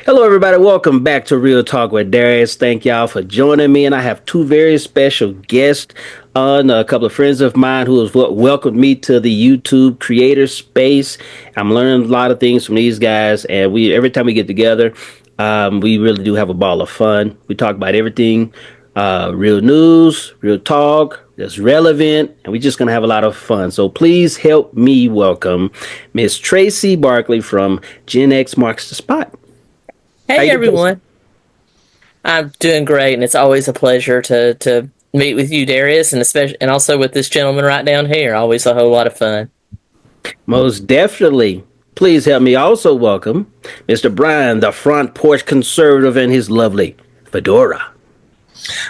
Hello, everybody. Welcome back to Real Talk with Darius. Thank y'all for joining me. And I have two very special guests on a couple of friends of mine who have welcomed me to the YouTube creator space. I'm learning a lot of things from these guys, and we every time we get together, we really do have a ball of fun. We talk about everything, real news, real talk that's relevant, and we're just gonna have a lot of fun. So please help me welcome Miss Tracy Barkley from GenX Marks the Spot. How Hey you doing? everyone, I'm doing great, and it's always a pleasure to meet with you, Darius, and especially and also with this gentleman right down here. Always a whole lot of fun. Most definitely. Please help me also welcome Mr. Brian, the front porch conservative, and his lovely fedora.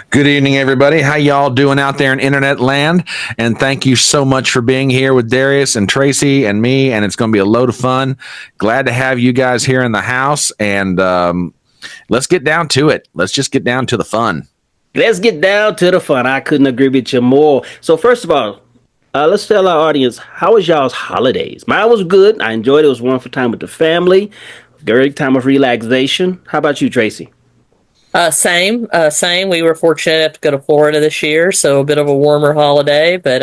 Good evening, everybody. How y'all doing out there in internet land? And thank you so much for being here with Darius and Tracy and me. And it's going to be a load of fun. Glad to have you guys here in the house. And let's get down to it. Let's just get down to the fun. Let's get down to the fun. I couldn't agree with you more. So, first of all, let's tell our audience how was y'all's holidays? Mine was good. I enjoyed it. It was wonderful time with the family. Great time of relaxation. How about you, Tracy? Same. We were fortunate enough to go to Florida this year, so a bit of a warmer holiday, but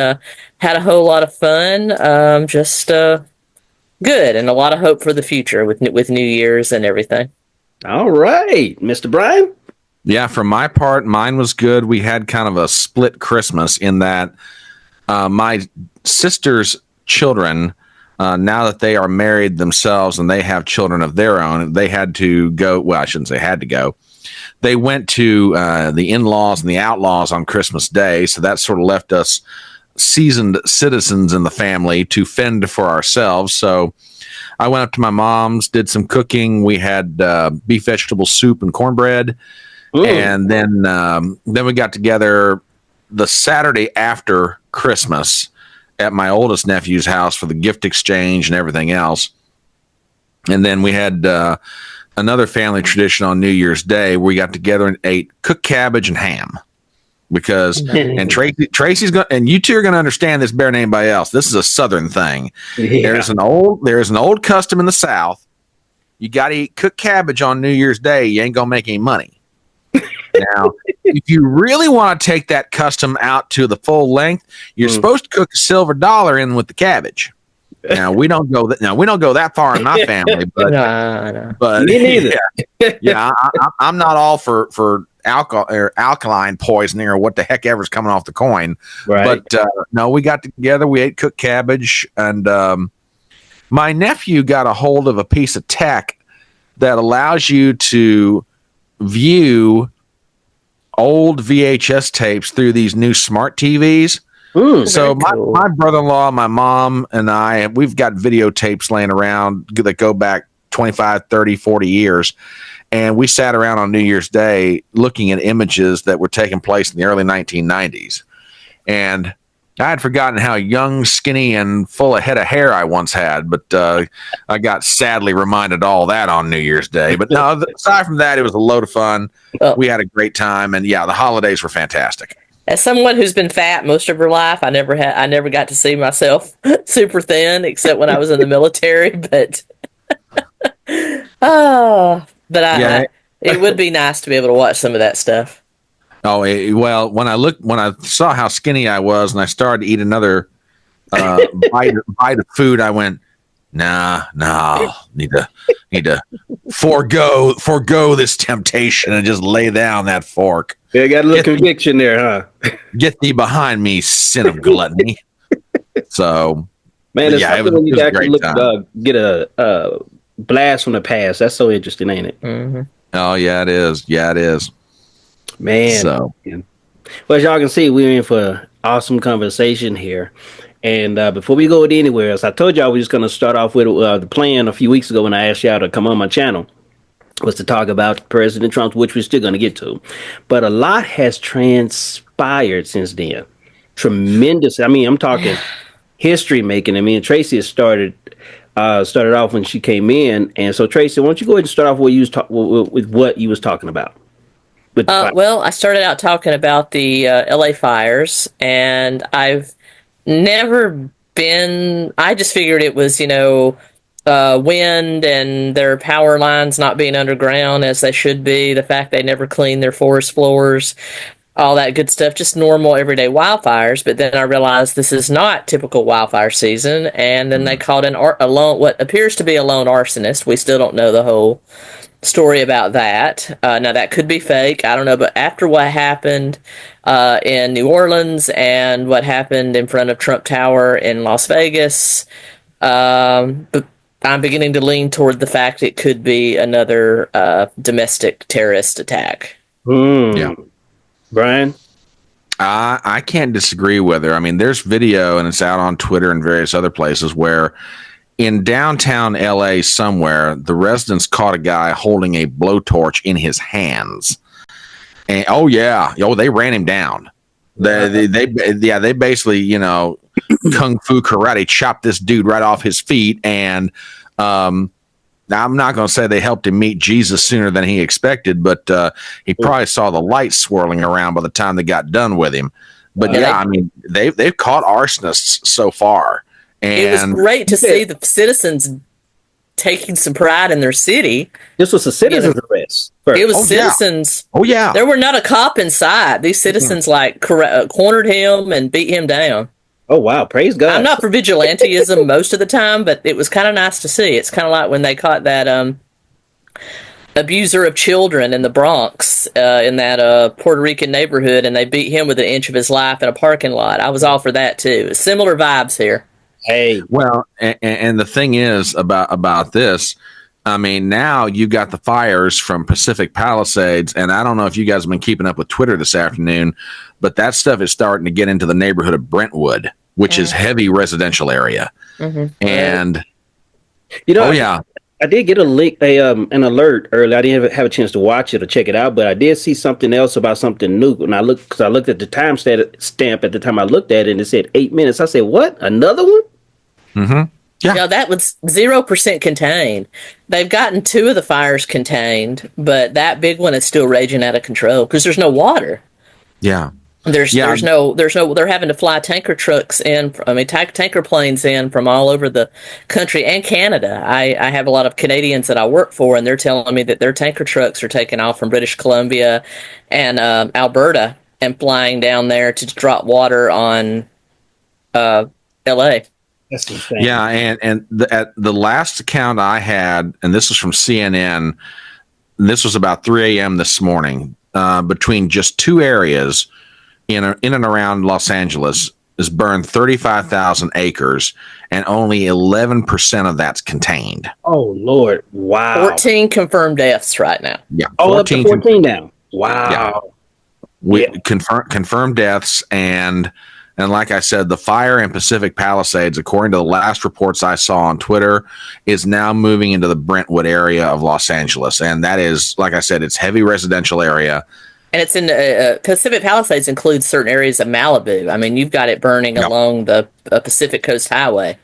had a whole lot of fun. Just good, and a lot of hope for the future with New Year's and everything. All right, Mr. Brian. Yeah, for my part, mine was good. We had kind of a split Christmas in that my sister's children, now that they are married themselves and they have children of their own, they had to go. Well, I shouldn't say had to go. They went to the in-laws and the outlaws on Christmas Day, so that sort of left us seasoned citizens in the family to fend for ourselves. So I went up to my mom's, did some cooking. We had beef vegetable soup and cornbread, and then we got together the Saturday after Christmas at my oldest nephew's house for the gift exchange and everything else. And then we had another family tradition on New Year's Day where we got together and ate cooked cabbage and ham. Because and Tracy's going and you two are going to understand this better than anybody else. This is a Southern thing. Yeah. There's an old custom in the South. You got to eat cooked cabbage on New Year's Day. You ain't gonna make any money. Now, if you really want to take that custom out to the full length, you're supposed to cook a silver dollar in with the cabbage. Now we don't go that far in my family, but No. but Me neither. I'm not all for alcohol or alkaline poisoning or what the heck ever's coming off the coin. Right. But no, we got together, we ate cooked cabbage, and my nephew got a hold of a piece of tech that allows you to view old VHS tapes through these new smart TVs. So my brother-in-law, my mom, and I, we've got videotapes laying around that go back 25, 30, 40 years. And we sat around on New Year's Day looking at images that were taking place in the early 1990s. And I had forgotten how young, skinny, and full of head of hair I once had. But I got sadly reminded of all that on New Year's Day. But no, aside from that, it was a load of fun. We had a great time. And yeah, the holidays were fantastic. As someone who's been fat most of her life, I never got to see myself super thin except when I was in the military. But it would be nice to be able to watch some of that stuff. Oh, well, when I saw how skinny I was and I started to eat another bite of food, I went, nah, need to forego this temptation and just lay down that fork. Yeah, got a little conviction there, huh? Get thee behind me, sin of gluttony. So, Man, it's yeah, something when you was a actually great get a blast from the past. That's so interesting, ain't it? Mm-hmm. Oh, yeah, it is. Yeah, it is. Man. So, well, as y'all can see, we're in for an awesome conversation here. And before we go anywhere else, I told y'all we were just going to start off with the plan a few weeks ago when I asked y'all to come on my channel was to talk about President Trump, which we're still going to get to. But a lot has transpired since then. Tremendous. I mean, I'm talking history making. I mean, Tracy has started off when she came in. And so, Tracy, why don't you go ahead and start off with what you was talking about? Well, I started out talking about the LA fires, and I've never been. I just figured it was, wind and their power lines not being underground as they should be, the fact they never clean their forest floors, all that good stuff, just normal everyday wildfires. But then I realized this is not typical wildfire season, and then they caught a lone, what appears to be a lone arsonist. We still don't know the whole story about that. Now that could be fake. I don't know. But after what happened in New Orleans and what happened in front of Trump Tower in Las Vegas, but I'm beginning to lean toward the fact it could be another domestic terrorist attack. Yeah. Brian? I can't disagree with her. I mean, there's video and it's out on Twitter and various other places where in downtown LA somewhere, the residents caught a guy holding a blowtorch in his hands. And they ran him down. They basically, kung fu karate chopped this dude right off his feet. And now, I'm not going to say they helped him meet Jesus sooner than he expected, but he probably saw the lights swirling around by the time they got done with him. But they've caught arsonists so far. And it was great to see the citizens taking some pride in their city. This was a citizen's arrest. First. It was citizens. Yeah. Oh, yeah. There were not a cop in sight. These citizens cornered him and beat him down. Oh, wow. Praise God. I'm not for vigilantism most of the time, but it was kind of nice to see. It's kind of like when they caught that abuser of children in the Bronx in that Puerto Rican neighborhood, and they beat him with an inch of his life in a parking lot. I was all for that, too. Similar vibes here. Hey. Well, and the thing is about this, I mean, now you got the fires from Pacific Palisades, and I don't know if you guys have been keeping up with Twitter this afternoon, but that stuff is starting to get into the neighborhood of Brentwood, which is heavy residential area. Mm-hmm. And I did get an alert earlier. I didn't have a chance to watch it or check it out, but I did see something else about something new. And I looked at the time stamp at the time I looked at it, and it said 8 minutes. I said, "What? Another one?" Mm-hmm. Yeah, that was 0% contained. They've gotten 2 of the fires contained, but that big one is still raging out of control because there's no water. Yeah. There's no, they're having to fly tanker trucks in, tanker planes in from all over the country and Canada. I have a lot of Canadians that I work for, and they're telling me that their tanker trucks are taking off from British Columbia and Alberta and flying down there to drop water on LA. That's insane. Yeah, and at the last count I had, and this was from CNN, this was about 3 a.m. this morning, between just 2 areas in and around Los Angeles is burned 35,000 acres, and only 11% of that's contained. Oh, Lord. Wow. 14 confirmed deaths right now. Yeah. Up to 14 now. Wow. Yeah. Confirmed deaths, and like I said, the fire in Pacific Palisades, according to the last reports I saw on Twitter, is now moving into the Brentwood area of Los Angeles. And that is, like I said, it's heavy residential area. And it's in Pacific Palisades includes certain areas of Malibu. I mean, you've got it burning along the Pacific Coast Highway.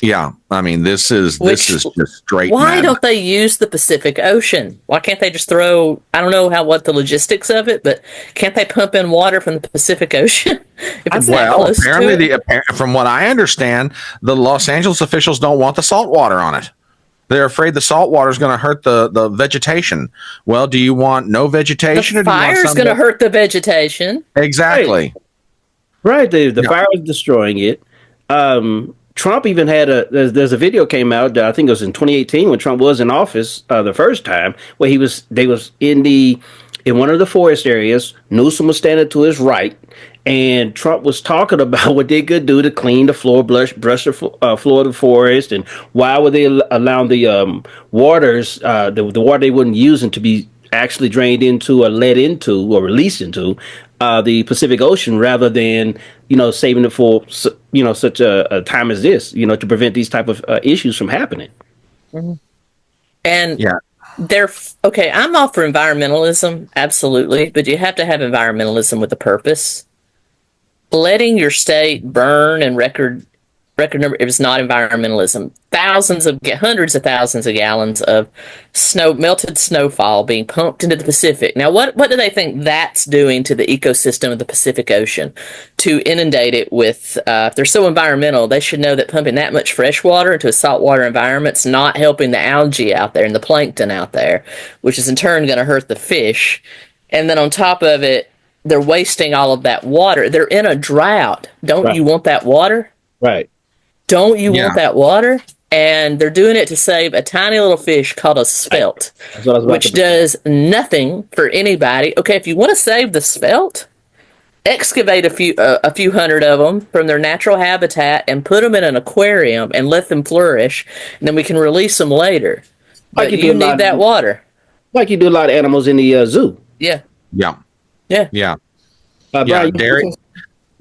Yeah, I mean, this is just straight. Why don't they use the Pacific Ocean? Why can't they just throw? I don't know what the logistics of it, but can't they pump in water from the Pacific Ocean? Apparently, from what I understand, the Los Angeles officials don't want the salt water on it. They're afraid the salt water is going to hurt the vegetation. Well, do you want no vegetation? The fire's going to hurt the vegetation. Exactly. Right. The fire is destroying it. Trump even had there's a video came out, I think it was in 2018 when Trump was in office the first time, where they was in one of the forest areas. Newsom was standing to his right, and Trump was talking about what they could do to clean the floor, brush the floor of the forest, and why would they allow the waters, the water they wouldn't use to be actually drained into or let into or released into the Pacific Ocean rather than saving it for such a time as this, to prevent these type of issues from happening. Mm-hmm. And they're okay. I'm all for environmentalism, absolutely, but you have to have environmentalism with a purpose. Letting your state burn and record record number. It was not environmentalism. Hundreds of thousands of gallons of melted snowfall being pumped into the Pacific. Now, what do they think that's doing to the ecosystem of the Pacific Ocean? To inundate it with, if they're so environmental, they should know that pumping that much fresh water into a saltwater environment's not helping the algae out there and the plankton out there, which is in turn going to hurt the fish. And then on top of it, they're wasting all of that water. They're in a drought. Don't you want that water? Right. Don't you want that water? And they're doing it to save a tiny little fish called a svelte, which does nothing for anybody. Okay, if you want to save the svelte, excavate a few hundred of them from their natural habitat and put them in an aquarium and let them flourish, and then we can release them later. But you need that water. Like you do a lot of animals in the zoo. Yeah. Yeah. Yeah. Yeah. Brian,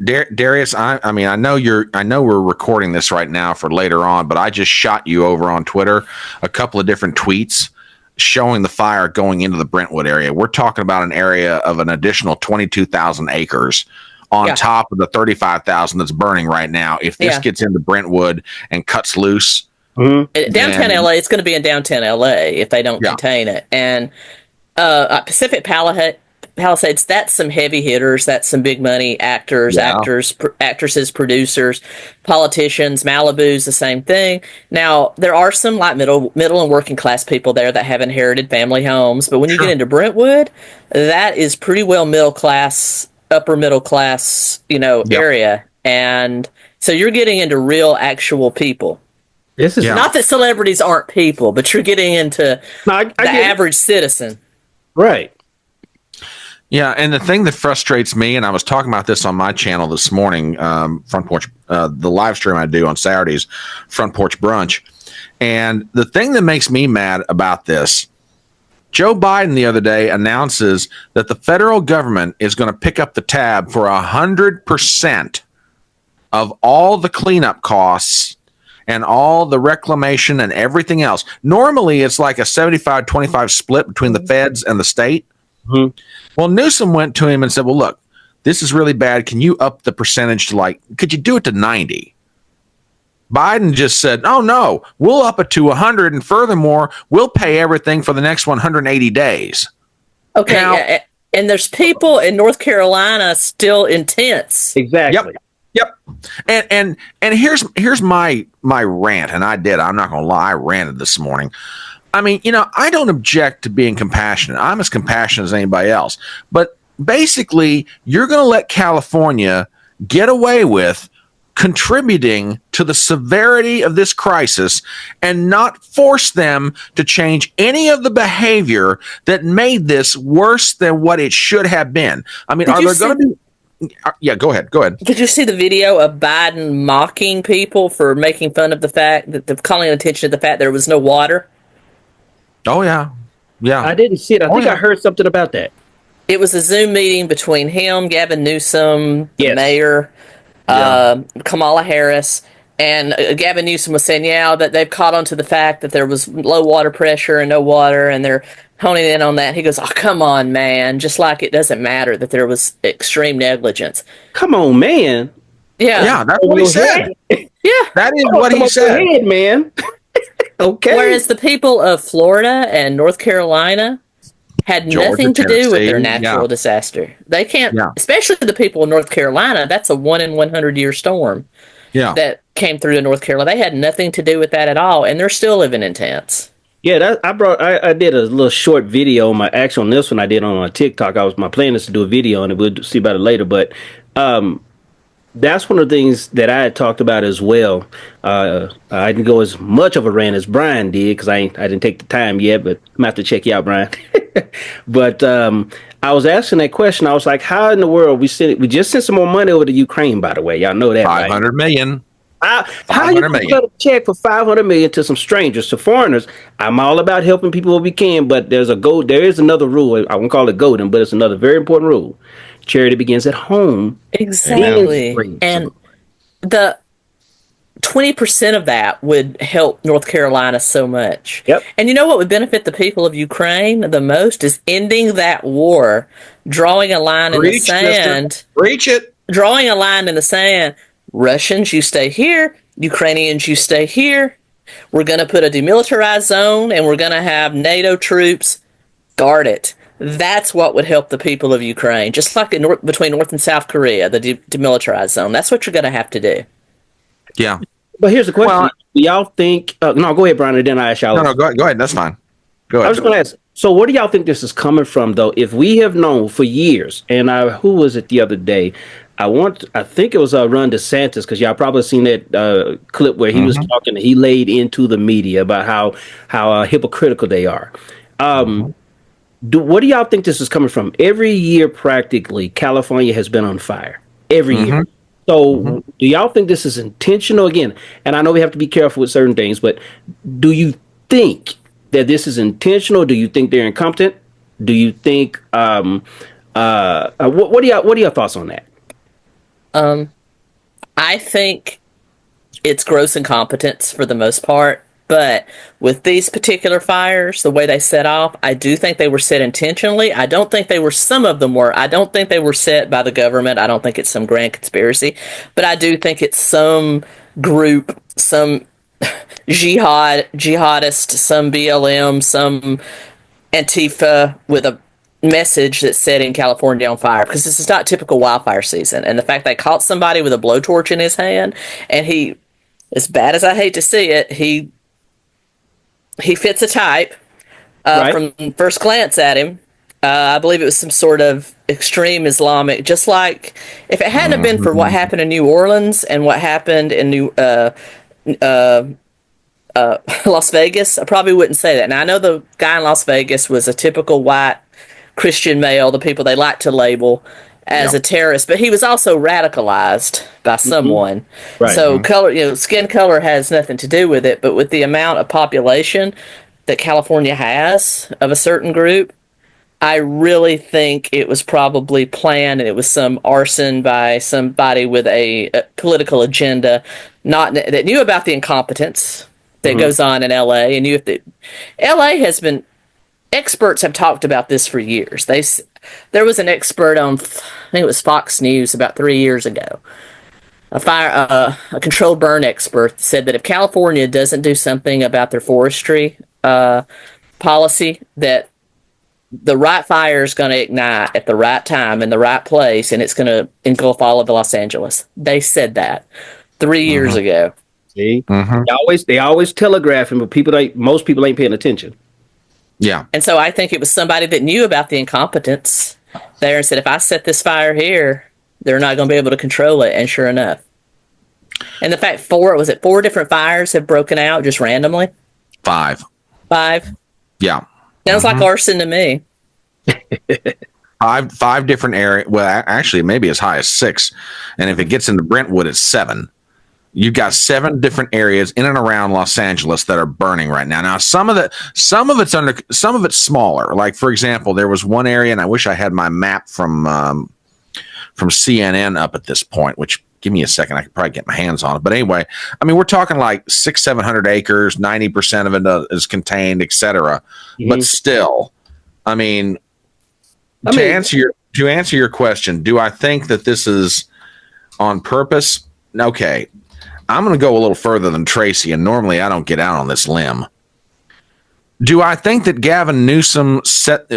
Darius, I mean, I know we're recording this right now for later on, but I just shot you over on Twitter a couple of different tweets showing the fire going into the Brentwood area. We're talking about an area of an additional 22,000 acres on top of the 35,000 that's burning right now. If this gets into Brentwood and cuts loose, downtown LA, it's going to be in downtown LA if they don't contain it. And Pacific Palisades, that's some heavy hitters. That's some big money actors, actresses, producers, politicians. Malibu's the same thing. Now, there are some like middle and working class people there that have inherited family homes. But when you get into Brentwood, that is pretty well middle class, upper middle class, area. And so you're getting into real, actual people. This is not that celebrities aren't people, but you're getting into the average citizen. Right. Yeah, and the thing that frustrates me, and I was talking about this on my channel this morning, Front Porch, the live stream I do on Saturdays, Front Porch Brunch, and the thing that makes me mad about this, Joe Biden the other day announces that the federal government is going to pick up the tab for 100% of all the cleanup costs and all the reclamation and everything else. Normally, it's like a 75-25 split between the feds and the state. Mm-hmm. Well, Newsom went to him and said, well, look, this is really bad. Can you up the percentage to could you do it to 90? Biden just said, oh, no, we'll up it to 100. And furthermore, we'll pay everything for the next 180 days. Okay. Now, and there's people in North Carolina still intense. Exactly. Yep. And here's my rant. And I'm not going to lie. I ranted this morning. I mean, I don't object to being compassionate. I'm as compassionate as anybody else. But basically, you're going to let California get away with contributing to the severity of this crisis and not force them to change any of the behavior that made this worse than what it should have been. I mean, are there going to be... Yeah, go ahead. Did you see the video of Biden mocking people for making fun of the fact that calling attention to the fact there was no water? Oh, yeah. Yeah. I didn't see it. I think I heard something about that. It was a Zoom meeting between him, Gavin Newsom, the mayor, Kamala Harris, and Gavin Newsom was saying, that they've caught on to the fact that there was low water pressure and no water, and they're honing in on that. He goes, oh, come on, man. Just like it doesn't matter that there was extreme negligence. Come on, man. Yeah. Yeah, that's what he said. Yeah. That is what he said. Head, man. Okay. Whereas the people of Florida and North Carolina had nothing to do with their natural disaster. They can't, especially the people of North Carolina, that's a 1 in 100 year storm that came through in North Carolina. They had nothing to do with that at all, and they're still living in tents. Yeah, I did a little short video on on this one I did on TikTok. My plan is to do a video on it. We'll see about it later, but that's one of the things that I had talked about as well. I didn't go as much of a rant as Brian did because I didn't take the time yet, but I'm going to have to check you out, Brian. But I was asking that question. I was like, how in the world we just sent some more money over to Ukraine, by the way. Y'all know that, 500 million. How you cut a check for 500 million to some strangers, to foreigners? I'm all about helping people when we can, but there is another rule. I won't call it golden, but it's another very important rule. Charity begins at home. Exactly. And the 20% of that would help North Carolina so much. Yep. And you know what would benefit the people of Ukraine the most is ending that war, drawing a line in the sand. Reach it. Drawing a line in the sand. Russians, you stay here. Ukrainians, you stay here. We're going to put a demilitarized zone, and we're going to have NATO troops guard it. That's what would help the people of Ukraine, just like between North and South Korea, the demilitarized zone. That's what you're going to have to do. Yeah. But here's the question: Well, do y'all think? No, go ahead, Brian, and then I ask y'all. no, go ahead. That's fine. Go ahead. I was going to ask. So, what do y'all think this is coming from, though? If we have known for years, and who was it the other day? I think it was Ron DeSantis, because y'all probably seen that clip where he was talking. He laid into the media about how hypocritical they are. What do y'all think this is coming from? Every year, practically, California has been on fire. Every year. So, do y'all think this is intentional? Again, and I know we have to be careful with certain things, but do you think that this is intentional? Do you think they're incompetent? Do you think? What are your thoughts on that? I think it's gross incompetence for the most part. But with these particular fires, the way they set off, I do think they were set intentionally. I don't think some of them were. I don't think they were set by the government. I don't think it's some grand conspiracy. But I do think it's some group, some jihadist, some BLM, some Antifa with a message that's setting California on fire, because this is not typical wildfire season. And the fact they caught somebody with a blowtorch in his hand, and he, as bad as I hate to see it, he fits a type Right. from first glance at him. I believe it was some sort of extreme Islamic, just like if it hadn't have been for what happened in New Orleans and what happened in Las Vegas, I probably wouldn't say that. Now, I know the guy in Las Vegas was a typical white Christian male, the people they like to label as a terrorist, but he was also radicalized by someone. Right. So color, skin color has nothing to do with it, but with the amount of population that California has of a certain group, I really think it was probably planned, and it was some arson by somebody with a political agenda, not that knew about the incompetence that goes on in LA, and knew if LA has been. Experts have talked about this for years. There was an expert on, I think it was Fox News about 3 years ago. A controlled burn expert said that if California doesn't do something about their forestry policy, that the right fire is going to ignite at the right time in the right place, and it's going to engulf all of Los Angeles. They said that 3 years ago. See, they always telegraphing, but most people ain't paying attention. Yeah. And so I think it was somebody that knew about the incompetence there and said, if I set this fire here, they're not going to be able to control it. And sure enough. And the fact four different fires have broken out just randomly? Five. Yeah. Sounds like arson to me. Five different areas. Well, actually, maybe as high as 6. And if it gets into Brentwood, it's 7. You've got 7 different areas in and around Los Angeles that are burning right now. Now, some of it's smaller. Like, for example, there was one area, and I wish I had my map from CNN up at this point. Which, give me a second, I could probably get my hands on it. But anyway, I mean, we're talking like 600-700 acres. 90% of it is contained, etc. But still, I mean, to answer your question, do I think that this is on purpose? Okay. I'm going to go a little further than Tracy, and normally I don't get out on this limb. Do I think that Gavin Newsom set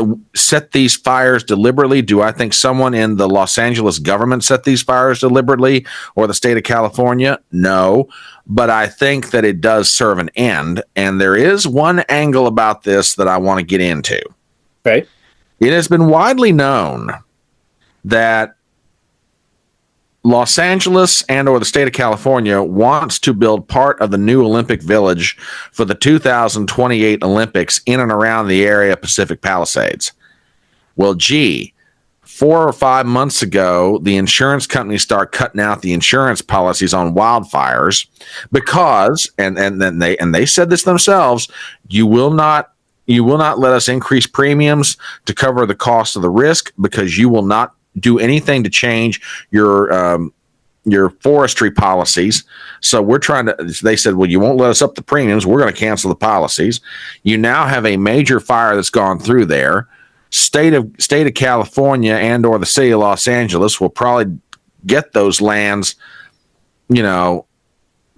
these fires deliberately? Do I think someone in the Los Angeles government set these fires deliberately, or the state of California? No, but I think that it does serve an end, and there is one angle about this that I want to get into. Okay. It has been widely known that Los Angeles and or the state of California wants to build part of the new Olympic Village for the 2028 Olympics in and around the area of Pacific Palisades. Well, 4 or 5 months ago, the insurance companies start cutting out the insurance policies on wildfires because, and they said this themselves, you will not let us increase premiums to cover the cost of the risk, because you will not do anything to change your forestry policies. So they said, well, you won't let us up the premiums. We're going to cancel the policies. You now have a major fire that's gone through there. State of California and or the city of Los Angeles will probably get those lands,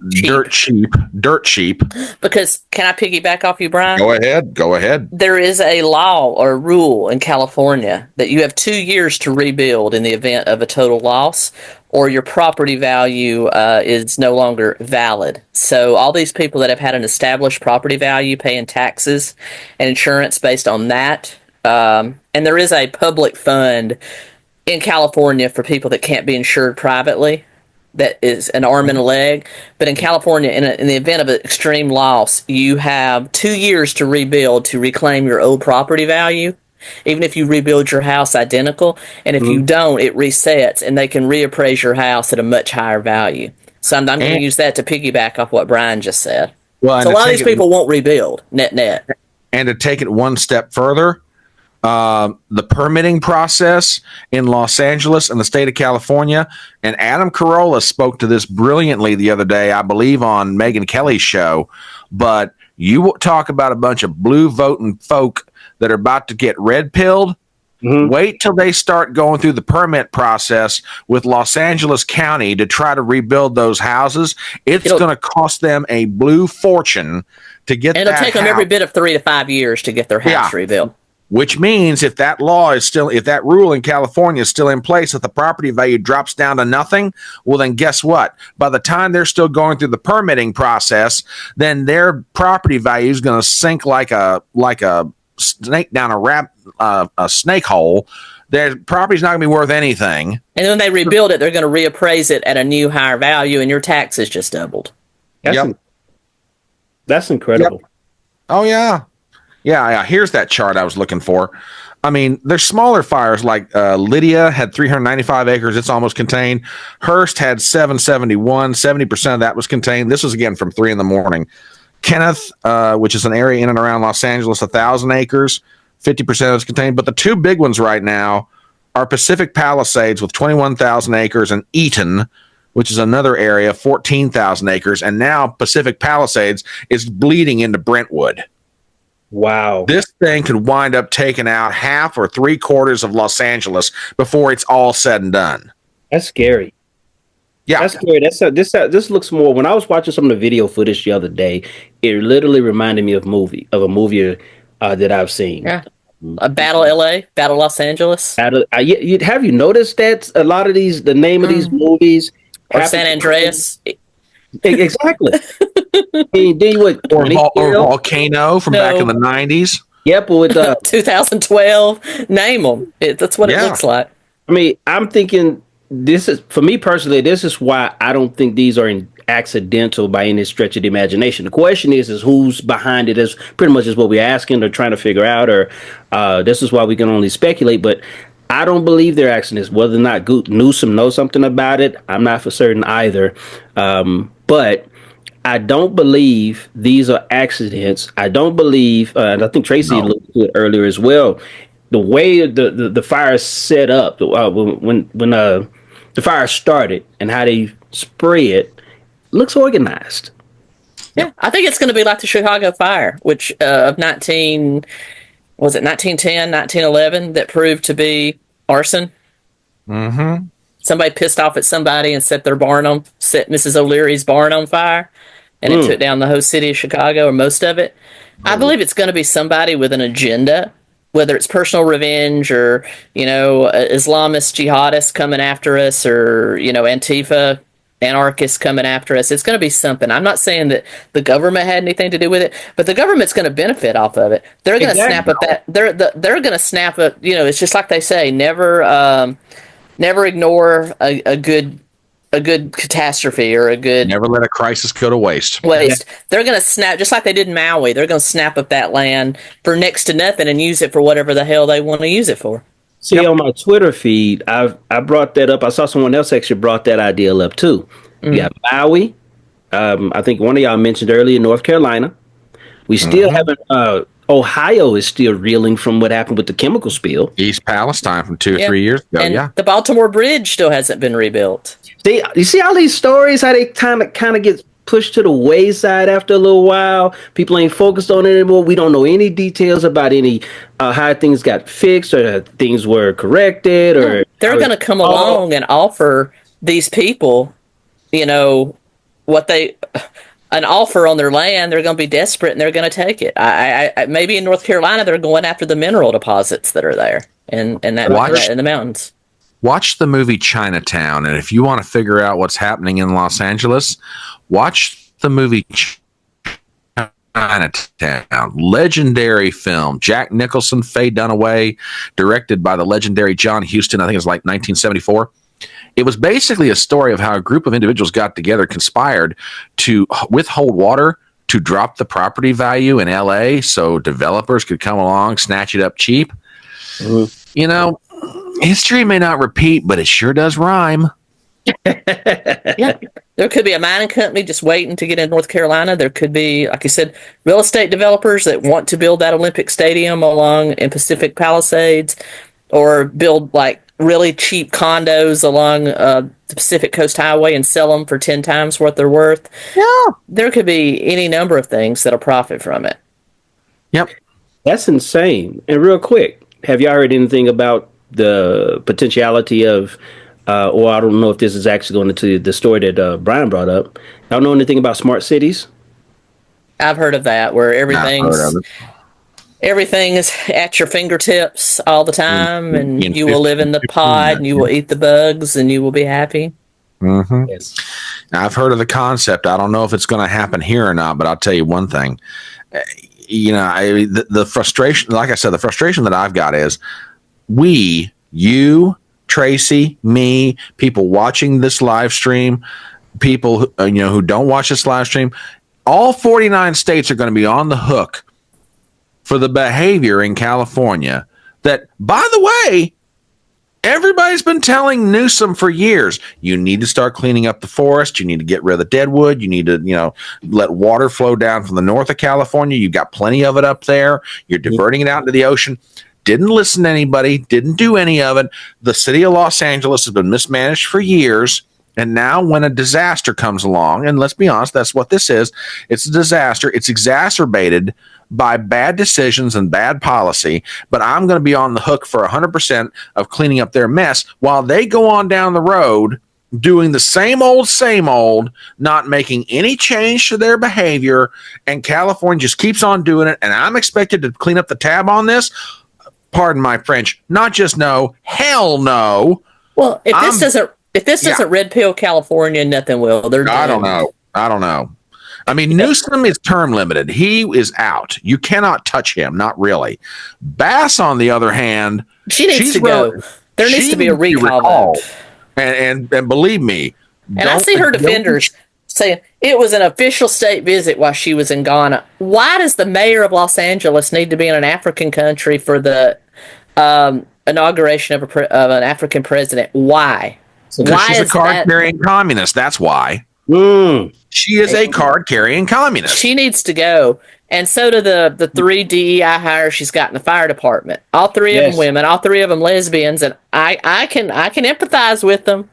dirt cheap. Because can I piggyback off you, Brian? Go ahead. There is a law or rule in California that you have 2 years to rebuild in the event of a total loss, or your property value is no longer valid. So all these people that have had an established property value paying taxes and insurance based on that, and there is a public fund in California for people that can't be insured privately. That is an arm and a leg. But in California, in the event of an extreme loss, you have 2 years to rebuild to reclaim your old property value, even if you rebuild your house identical. And if you don't, it resets and they can reappraise your house at a much higher value. So I'm going to use that to piggyback off what Brian just said. Well, so a lot of these people won't rebuild, net. And to take it one step further, the permitting process in Los Angeles and the state of California, and Adam Carolla spoke to this brilliantly the other day, I believe, on Megyn Kelly's show. But you talk about a bunch of blue voting folk that are about to get red pilled. Wait till they start going through the permit process with Los Angeles County to try to rebuild those houses. It's going to cost them a blue fortune to get that. It'll take them every bit of 3 to 5 years to get their house rebuilt. Which means if that rule in California is still in place, if the property value drops down to nothing, well, then guess what? By the time they're still going through the permitting process, then their property value is going to sink like a snake down a snake hole. Their property's not going to be worth anything. And when they rebuild it, they're going to reappraise it at a new higher value, and your taxes just doubled. That's incredible. Yep. Oh, yeah. Yeah, here's that chart I was looking for. I mean, there's smaller fires like Lydia had 395 acres. It's almost contained. Hearst had 771. 70% of that was contained. This was, again, from 3 a.m. Kenneth, which is an area in and around Los Angeles, 1,000 acres. 50% is contained. But the two big ones right now are Pacific Palisades with 21,000 acres and Eaton, which is another area, 14,000 acres. And now Pacific Palisades is bleeding into Brentwood. Wow. This thing could wind up taking out half or 3/4 of Los Angeles before it's all said and done. That's scary. Yeah. That's scary. This looks more, when I was watching some of the video footage the other day, it literally reminded me of a movie that I've seen. Yeah. A Battle LA, Battle Los Angeles. Have you noticed that a lot of the name of these movies or San Andreas? Exactly. Or Volcano from back in the 90s. Yep, with 2012. Name them. That's what it looks like. I mean, I'm thinking for me personally, this is why I don't think these are accidental by any stretch of the imagination. The question is who's behind it. Is pretty much is what we're asking or trying to figure out, or this is why we can only speculate. But I don't believe they're accidents. Whether or not Newsom knows something about it, I'm not for certain either. But I don't believe these are accidents. I don't believe, and I think Tracy looked at it earlier as well, the way the fire set up, when the fire started and how they spread, looks organized. Yeah, I think it's going to be like the Chicago fire, which of 1910, 1911, that proved to be arson. Mm-hmm. Somebody pissed off at somebody and set Mrs. O'Leary's barn on fire, and it took down the whole city of Chicago, or most of it. I believe it's going to be somebody with an agenda, whether it's personal revenge or, Islamist jihadists coming after us, or, Antifa anarchists coming after us. It's going to be something. I'm not saying that the government had anything to do with it, but the government's going to benefit off of it. They're going to snap at that. They're going to snap at, it's just like they say, never ignore a good catastrophe or a good. Never let a crisis go to waste. They're going to snap, just like they did in Maui. They're going to snap up that land for next to nothing and use it for whatever the hell they want to use it for. See, on my Twitter feed, I brought that up. I saw someone else actually brought that idea up too. You got Maui. I think one of y'all mentioned earlier North Carolina. We still haven't. Ohio is still reeling from what happened with the chemical spill. East Palestine from 2 or 3 years ago. And the Baltimore Bridge still hasn't been rebuilt. You see all these stories, how they kind of get pushed to the wayside after a little while. People ain't focused on it anymore. We don't know any details about any how things got fixed or things were corrected. Or they're going to come along and offer these people, an offer on their land, they're going to be desperate and they're going to take it. I maybe in North Carolina they're going after the mineral deposits that are there and that in the mountains. Watch the movie Chinatown, and if you want to figure out what's happening in Los Angeles, watch the movie Chinatown. Legendary film. Jack Nicholson, Faye Dunaway, directed by the legendary John Huston. I think it was like 1974. It was basically a story of how a group of individuals got together, conspired to withhold water to drop the property value in LA so developers could come along, snatch it up cheap. You know, history may not repeat, but it sure does rhyme. Yeah. There could be a mining company just waiting to get in North Carolina. There could be, like you said, real estate developers that want to build that Olympic Stadium along in Pacific Palisades, or build like really cheap condos along the Pacific Coast Highway and sell them for 10 times what they're worth. Yeah. There could be any number of things that'll profit from it. Yep. That's insane. And real quick, have y'all heard anything about the potentiality of, or I don't know if this is actually going into the story that Brian brought up. Y'all know anything about smart cities? I've heard of that, where everything is at your fingertips all the time, and you will live in the pod, and you will eat the bugs, and you will be happy. Mm-hmm. Yes. Now, I've heard of the concept. I don't know if it's going to happen here or not, but I'll tell you one thing. You know, the frustration, like I said, the frustration that I've got is you, Tracy, me, people watching this live stream, people who don't watch this live stream, all 49 states are going to be on the hook for the behavior in California that, by the way, everybody's been telling Newsom for years. You need to start cleaning up the forest. You need to get rid of the deadwood. You need to, let water flow down from the north of California. You've got plenty of it up there. You're diverting it out into the ocean. Didn't listen to anybody. Didn't do any of it. The city of Los Angeles has been mismanaged for years. And now when a disaster comes along, and let's be honest, that's what this is. It's a disaster. It's exacerbated by bad decisions and bad policy, but I'm going to be on the hook for 100% of cleaning up their mess while they go on down the road doing the same old, not making any change to their behavior, and California just keeps on doing it, and I'm expected to clean up the tab on this? Pardon my French, not just no, hell no. Well, if this doesn't red pill California, nothing will. I don't know. I mean, Newsom is term limited. He is out. You cannot touch him. Not really. Bass, on the other hand, she needs to go. There needs to be a recall vote. And believe me, and I see her defenders saying it was an official state visit while she was in Ghana. Why does the mayor of Los Angeles need to be in an African country for the inauguration of an African president? Why? Because she's a card-carrying communist. That's why. She is a card-carrying communist. She needs to go. And so do the 3 DEI hires she's got in the fire department. All 3 of them women, all 3 of them lesbians, and I can empathize with them.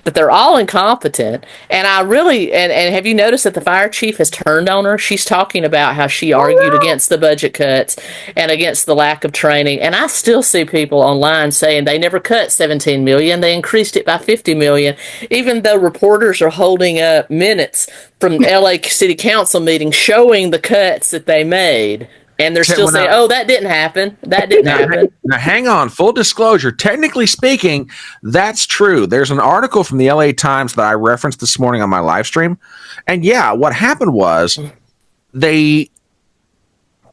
That they're all incompetent. And I really, and have you noticed that the fire chief has turned on her? She's talking about how she argued against the budget cuts and against the lack of training. And I still see people online saying they never cut 17 million. They increased it by 50 million, even though reporters are holding up minutes from LA City Council meetings showing the cuts that they made. And they're still saying, oh, that didn't happen. That didn't happen. Now, hang on. Full disclosure. Technically speaking, that's true. There's an article from the LA Times that I referenced this morning on my live stream. And yeah, what happened was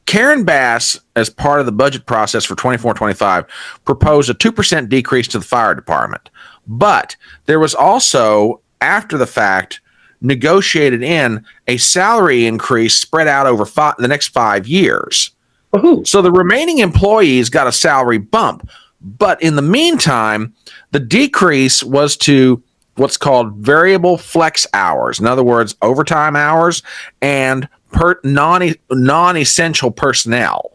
Karen Bass, as part of the budget process for 24-25, proposed a 2% decrease to the fire department. But there was also, after the fact, negotiated in a salary increase spread out over the next 5 years. So the remaining employees got a salary bump. But in the meantime, the decrease was to what's called variable flex hours. In other words, overtime hours and non-essential personnel.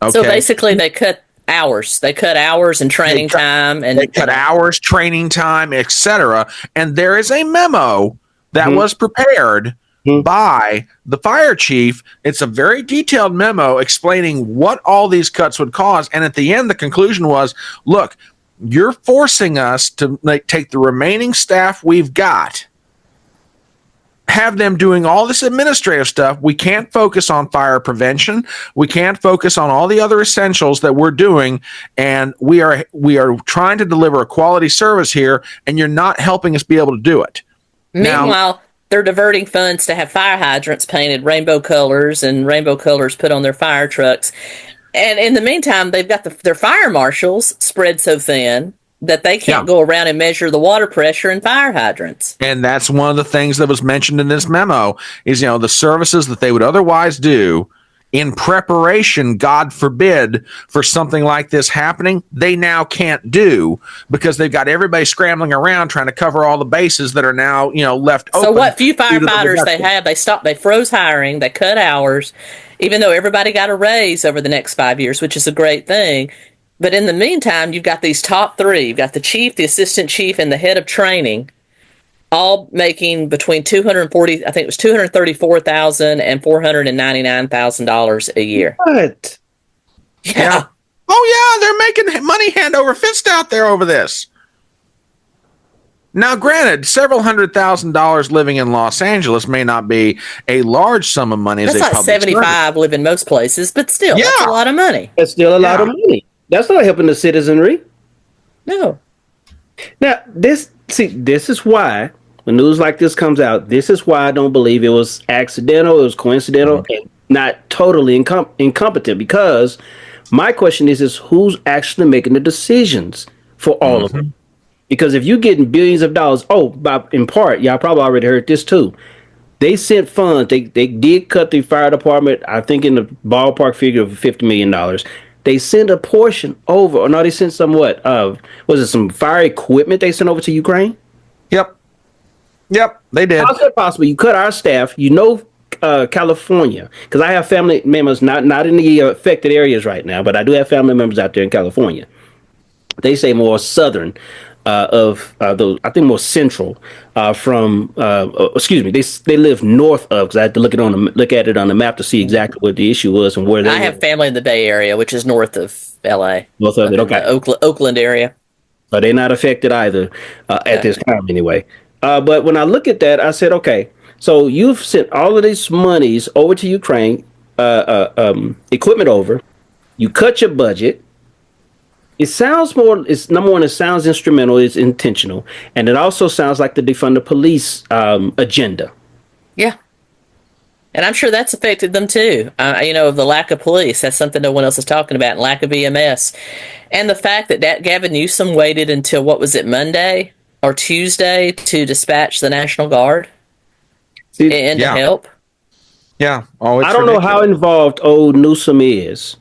Okay? So basically they cut hours. They cut hours and training time. And they cut hours, training time, etc. And there is a memo that was prepared by the fire chief. It's a very detailed memo explaining what all these cuts would cause. And at the end, the conclusion was, look, you're forcing us to take the remaining staff we've got have them doing all this administrative stuff. We can't focus on fire prevention. We can't focus on all the other essentials that we're doing. And we are trying to deliver a quality service here, and you're not helping us be able to do it. Meanwhile, they're diverting funds to have fire hydrants painted rainbow colors and rainbow colors put on their fire trucks. And in the meantime, they've got their fire marshals spread so thin that they can't go around and measure the water pressure in fire hydrants. And that's one of the things that was mentioned in this memo is, the services that they would otherwise do in preparation, God forbid, for something like this happening, they now can't do because they've got everybody scrambling around trying to cover all the bases that are now, left open. So what few firefighters they have, they froze hiring, they cut hours, even though everybody got a raise over the next 5 years, which is a great thing. But in the meantime, you've got these top three. You've got the chief, the assistant chief, and the head of training, all making between $234,000 and $499,000 a year. What? Yeah. Oh, yeah, they're making money hand over fist out there over this. Now, granted, several $100,000 living in Los Angeles may not be a large sum of money. That's like 75 live in most places, but still, that's a lot of money. That's still a lot of money. That's not helping the citizenry. No. Now, this is why when news like this comes out, this is why I don't believe it was accidental, it was coincidental, and not totally incompetent. Because my question is who's actually making the decisions for all of them? Because if you're getting billions of dollars, in part, y'all probably already heard this too. They sent funds. They did cut the fire department, I think, in the ballpark figure of $50 million. They sent a portion over, or no, they sent some was it some fire equipment they sent over to Ukraine? Yep, they did. How's that possible? You cut our staff, California, because I have family members not in the affected areas right now, but I do have family members out there in California. They say more southern of those, I think more central excuse me, they live north of, because I had to look at it on the map to see exactly what the issue was and where they I have family in the Bay Area, which is north of LA. North of it, okay. The Oakland area. So they're not affected either at this time anyway. But when I look at that, I said, okay, so you've sent all of these monies over to Ukraine, equipment over, you cut your budget. It sounds number one, it sounds instrumental, it's intentional, and it also sounds like the defund the police agenda. Yeah. And I'm sure that's affected them too. The lack of police, that's something no one else is talking about, and lack of EMS. And the fact that Gavin Newsom waited until, Monday or Tuesday to dispatch the National Guard to help. Yeah. I don't know how involved old Newsom is.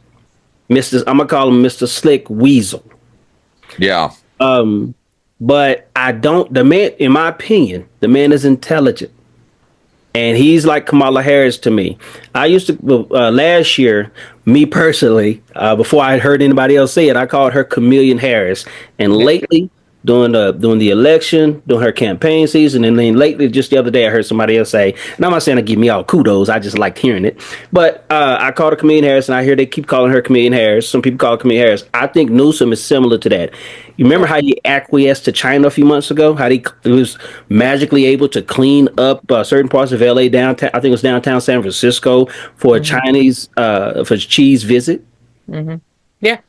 I'm gonna call him Mr. Slick Weasel. Yeah. But the man, in my opinion, the man is intelligent. And he's like Kamala Harris to me. I used to, last year, me personally, before I had heard anybody else say it, I called her Chameleon Harris. And lately, during the election, during her campaign season, and then lately, just the other day, I heard somebody else say, and I'm not saying to give me all kudos, I just liked hearing it, but I called her Chameleon Harris, and I hear they keep calling her Chameleon Harris. Some people call her Chameleon Harris. I think Newsom is similar to that. You remember how he acquiesced to China a few months ago? How he was magically able to clean up certain parts of LA downtown. I think it was downtown San Francisco for a Chinese for cheese visit. Mm-hmm. Yeah.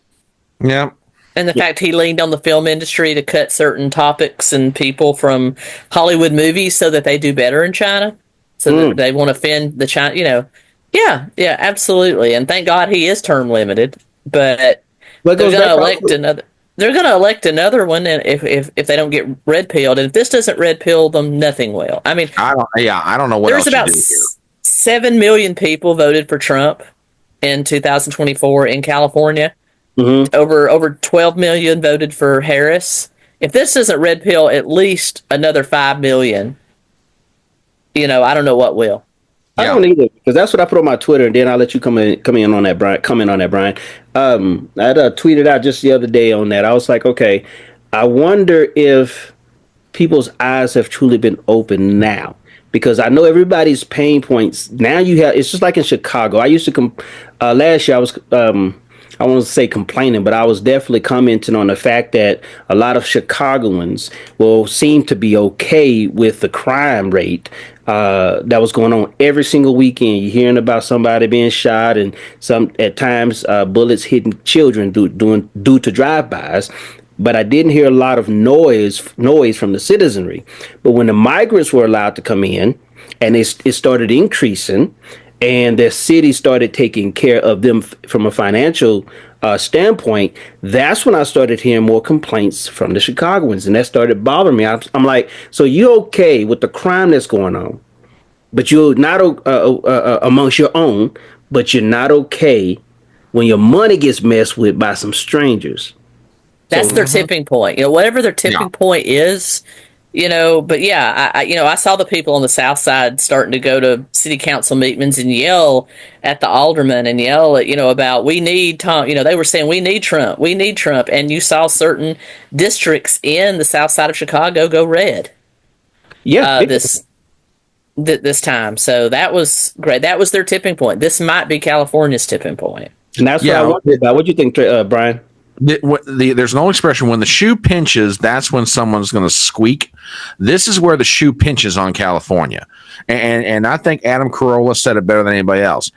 Yeah. And the fact he leaned on the film industry to cut certain topics and people from Hollywood movies so that they do better in China, so that they won't offend the China. Yeah, absolutely. And thank God he is term limited. But they're going to elect another. They're going to elect another one, and if they don't get red pilled, and if this doesn't red pill them, nothing will. I mean, I don't know what there's else about 7 million people voted for Trump in 2024 in California. Mm-hmm. Over 12 million voted for Harris. If this isn't red pill, at least another 5 million. I don't know what will. I don't either, because that's what I put on my Twitter, and then I'll let you come in on that, Brian. Comment on that, Brian. I had tweeted out just the other day on that. I was like, okay, I wonder if people's eyes have truly been opened now, because I know everybody's pain points now. It's just like in Chicago. I used to last year I was I won't say complaining, but I was definitely commenting on the fact that a lot of Chicagoans will seem to be okay with the crime rate that was going on every single weekend. You're hearing about somebody being shot, and some at times bullets hitting children due to drive-bys. But I didn't hear a lot of noise from the citizenry. But when the migrants were allowed to come in, and it started increasing, and their city started taking care of them from a financial standpoint, that's when I started hearing more complaints from the Chicagoans, and that started bothering me. I'm like, so you're okay with the crime that's going on, but you're not amongst your own, but you're not okay when your money gets messed with by some strangers. That's So their tipping point. Whatever their Yeah. tipping point is, but yeah, I saw the people on the South Side starting to go to city council meetings and yell at the alderman and yell at, about we need Tom. They were saying we need Trump, and you saw certain districts in the South Side of Chicago go red yeah, this time. So that was great. That was their tipping point. This might be California's tipping point. and that's what I Yeah. wonder about. What do you think, Brian? There's an old expression: when the shoe pinches, that's when someone's going to squeak. This is where the shoe pinches on California, and I think Adam Carolla said it better than anybody else.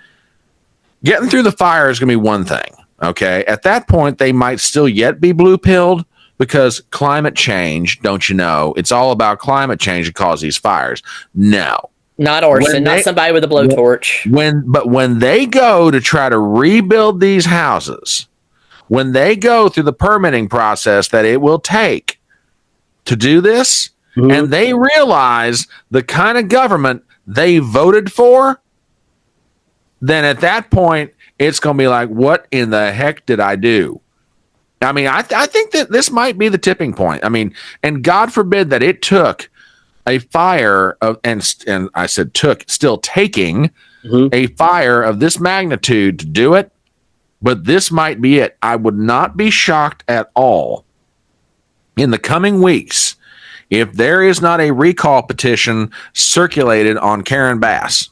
Getting through the fire is going to be one thing. Okay, at that point, they might still yet be blue pilled because climate change. Don't you know? It's all about climate change to cause these fires. No, Not arson, not somebody with a blowtorch. but when they go to try to rebuild these houses, when they go through the permitting process that it will take to do this, and they realize the kind of government they voted for, then at that point, it's going to be like, what in the heck did I do? I mean, I think that this might be the tipping point. I mean, and God forbid that it took a fire of, and I said still taking a fire of this magnitude to do it. But this might be it. I would not be shocked at all in the coming weeks if there is not a recall petition circulated on Karen Bass.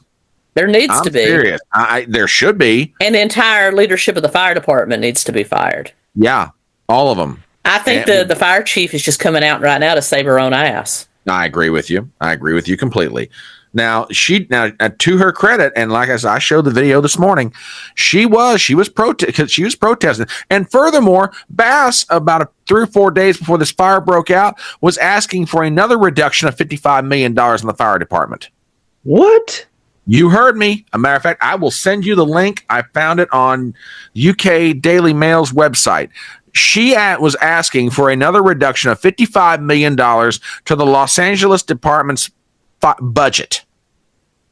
There needs to be. Serious. There should be. And the entire leadership of the fire department needs to be fired. Yeah, all of them. I think the fire chief is just coming out right now to save her own ass. I agree with you. I agree with you completely. Now, to her credit, and like I said, I showed the video this morning. She was protesting, and furthermore, Bass, about 3 or 4 days before this fire broke out, was asking for another reduction of $55 million in the fire department. What? You heard me. A matter of fact, I will send you the link. I found it on UK Daily Mail's website. She was asking for another reduction of $55 million to the Los Angeles department's budget.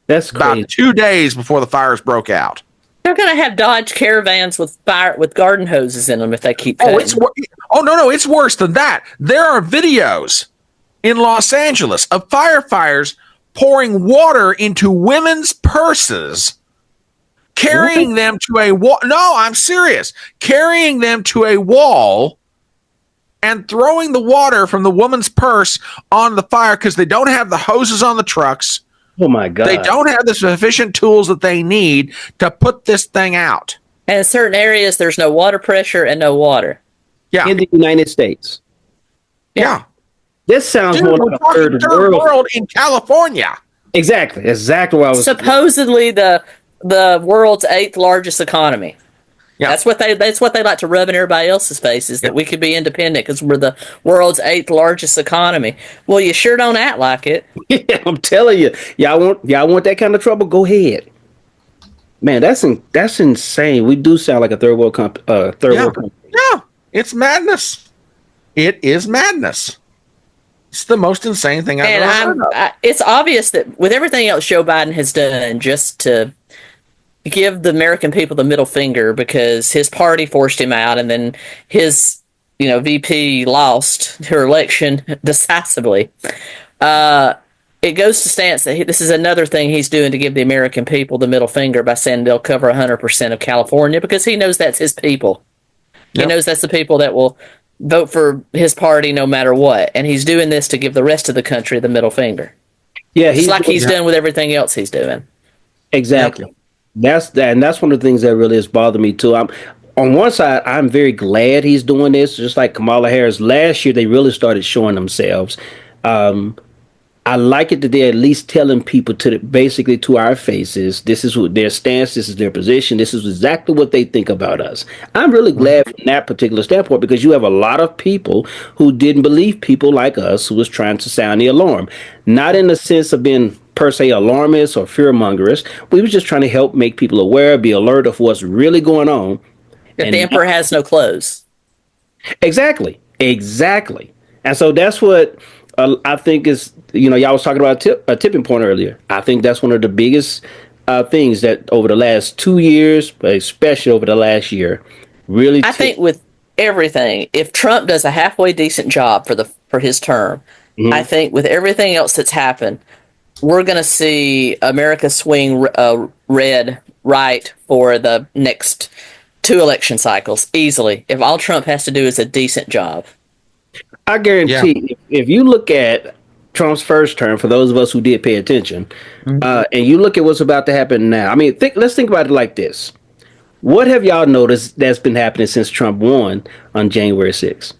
That's crazy. About 2 days before the fires broke out. They're going to have Dodge Caravans with garden hoses in them if they keep cutting. No, it's worse than that. There are videos in Los Angeles of firefighters pouring water into women's purses, carrying them to a wall. No, I'm serious. Carrying them to a wall and throwing the water from the woman's purse on the fire because they don't have the hoses on the trucks. Oh my God. They don't have the sufficient tools that they need to put this thing out. And in certain areas, there's no water pressure and no water. Yeah. In the United States. Yeah. This sounds Dude, more we're like a talking third world in California. Exactly. Exactly what I was. Supposedly the world's 8th largest economy. Yeah. That's what they like to rub in everybody else's faces, that we could be independent because we're the world's 8th largest economy. Well, you sure don't act like it. Yeah, I'm telling you. Y'all want that kind of trouble? Go ahead. Man, that's insane. We do sound like a third world world country. Yeah. It's madness. It is madness. It's the most insane thing I've ever heard of. It's obvious that with everything else Joe Biden has done just to give the American people the middle finger because his party forced him out and then his VP lost her election decisively. It goes to stance that this is another thing he's doing to give the American people the middle finger by saying they'll cover 100% of California because he knows that's his people. He knows that's the people that will vote for his party no matter what. And he's doing this to give the rest of the country the middle finger. Yeah, It's like he's done with everything else he's doing. Exactly. Yep. That's one of the things that really has bothered me too. On one side, I'm very glad he's doing this. Just like Kamala Harris last year, they really started showing themselves. I like it that they're at least telling people basically to our faces, this is what their stance, this is their position, this is exactly what they think about us. I'm really glad from that particular standpoint because you have a lot of people who didn't believe people like us who was trying to sound the alarm. Not in the sense of being per se alarmist or fear mongers. We were just trying to help make people aware, be alert of what's really going on. If the And emperor has no clothes. exactly, exactly. And so that's what I think is, y'all was talking about a tipping point earlier. I think that's one of the biggest things that over the last 2 years, but especially over the last year, really. I think with everything, if Trump does a halfway decent job for his term, I think with everything else that's happened, we're going to see America swing red right for the next 2 election cycles easily. If all Trump has to do is a decent job. I guarantee if you look at Trump's first term, for those of us who did pay attention, and you look at what's about to happen now, I mean, let's think about it like this. What have y'all noticed that's been happening since Trump won on January 6th?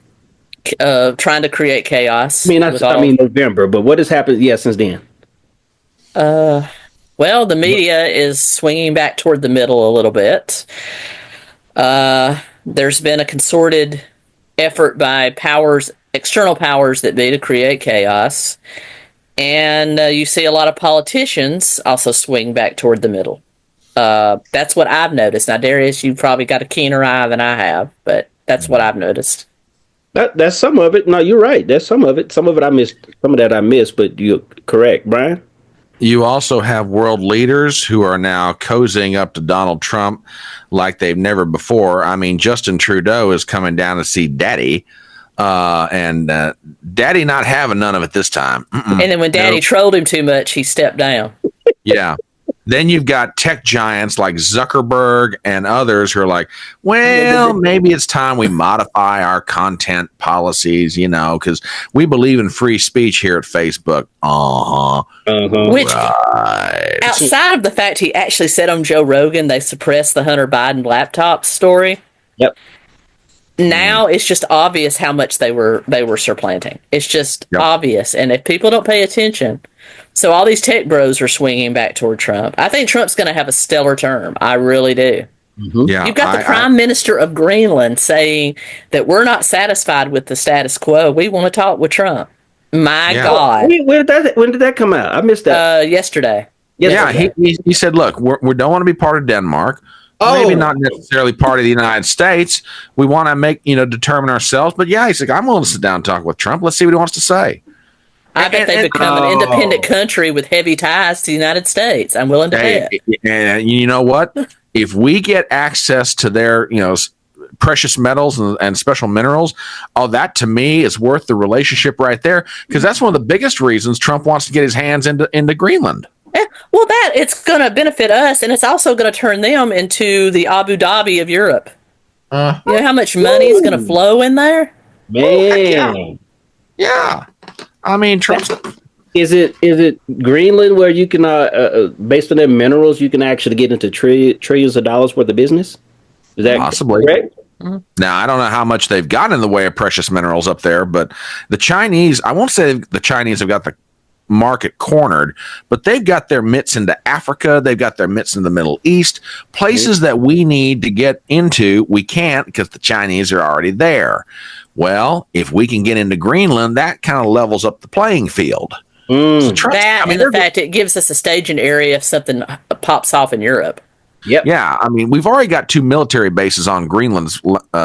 Trying to create chaos. I mean November, but what has happened, since then? Well, the media is swinging back toward the middle a little bit. There's been a concerted effort by external powers that be to create chaos. And you see a lot of politicians also swing back toward the middle. That's what I've noticed. Now, Darius, you've probably got a keener eye than I have, but that's what I've noticed. That's some of it. No, you're right. That's some of it. Some of it I missed. Some of that I missed, but you're correct, Brian. You also have world leaders who are now cozying up to Donald Trump like they've never before. I mean, Justin Trudeau is coming down to see Daddy, and Daddy not having none of it this time. And then when Daddy trolled him too much, he stepped down. Yeah. Then you've got tech giants like Zuckerberg and others who are like, well, maybe it's time we modify our content policies, because we believe in free speech here at Facebook. Which, right. outside of the fact he actually said on Joe Rogan they suppressed the Hunter Biden laptop story. Yep. Now it's just obvious how much they were supplanting. It's just obvious, and if people don't pay attention. So all these tech bros are swinging back toward Trump. I think Trump's going to have a stellar term. I really do. Yeah, you've got the Prime Minister of Greenland saying that we're not satisfied with the status quo. We want to talk with Trump. My God. When did that come out? I missed that. Yesterday. Yeah, he said, look, we don't want to be part of Denmark. Maybe not necessarily part of the United States. We want to determine ourselves. But yeah, he's like, I'm willing to sit down and talk with Trump. Let's see what he wants to say. I bet they become an independent country with heavy ties to the United States. I'm willing to bet. And you know what? If we get access to their, precious metals and special minerals, that to me is worth the relationship right there. Because that's one of the biggest reasons Trump wants to get his hands into Greenland. Yeah, well, it's going to benefit us, and it's also going to turn them into the Abu Dhabi of Europe. You know how much money is going to flow in there? Man. Yeah. I mean, Trump. Is it Greenland where you can, based on their minerals, you can actually get into trillions of dollars worth of business? Is that possibly correct? Now, I don't know how much they've got in the way of precious minerals up there, but the Chinese, I won't say the Chinese have got the market cornered, but they've got their mitts into Africa. They've got their mitts in the Middle East, places that we need to get into. We can't because the Chinese are already there. Well, if we can get into Greenland, that kind of levels up the playing field. So the fact it gives us a staging area if something pops off in Europe. Yep. Yeah, I mean, we've already got 2 military bases on Greenland's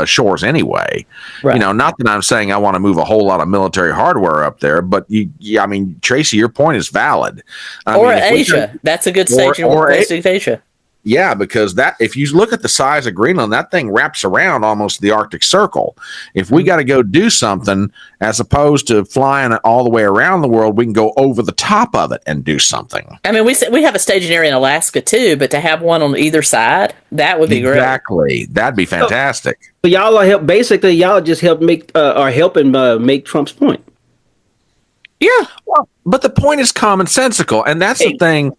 shores anyway. Right. Not that I'm saying I want to move a whole lot of military hardware up there, but I mean, Tracy, your point is valid. Or Asia. That's a good staging place to Asia. Yeah, because if you look at the size of Greenland, that thing wraps around almost the Arctic Circle. If we got to go do something, as opposed to flying all the way around the world, we can go over the top of it and do something. I mean, we have a staging area in Alaska too, but to have one on either side, that would be great. Exactly, that'd be fantastic. So y'all are y'all just help make make Trump's point. Yeah, well, but the point is commonsensical, and that's the thing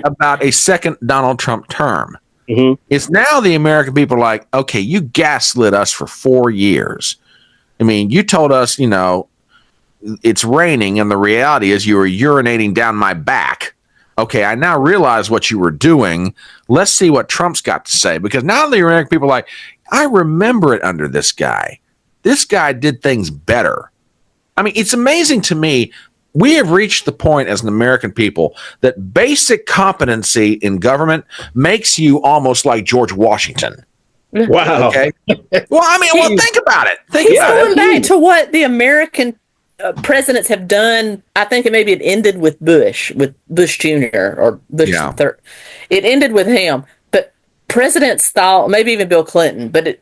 about a second Donald Trump term. It's now the American people are like, okay, you gaslit us for 4 years. I mean, you told us, it's raining, and the reality is you were urinating down my back. Okay, I now realize what you were doing. Let's see what Trump's got to say, because now the American people are like, I remember it under this guy. This guy did things better. I mean, it's amazing to me. We have reached the point as an American people that basic competency in government makes you almost like George Washington. Wow. Okay. Well, I mean, think about it. He's going back to what the American presidents have done. I think it ended with Bush Jr. or Bush III. It ended with him, but presidents thought, maybe even Bill Clinton, but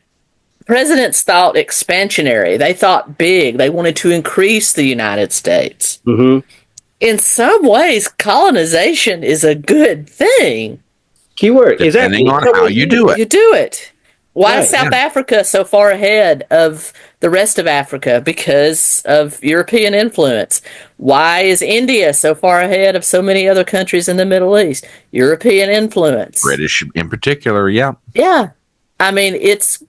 presidents thought expansionary. They thought big. They wanted to increase the United States. Mm-hmm. In some ways, colonization is a good thing. Keyword. Depending on how you do it. You do it. Why is South Africa so far ahead of the rest of Africa? Because of European influence. Why is India so far ahead of so many other countries in the Middle East? European influence. British in particular, yeah. Yeah. I mean, it's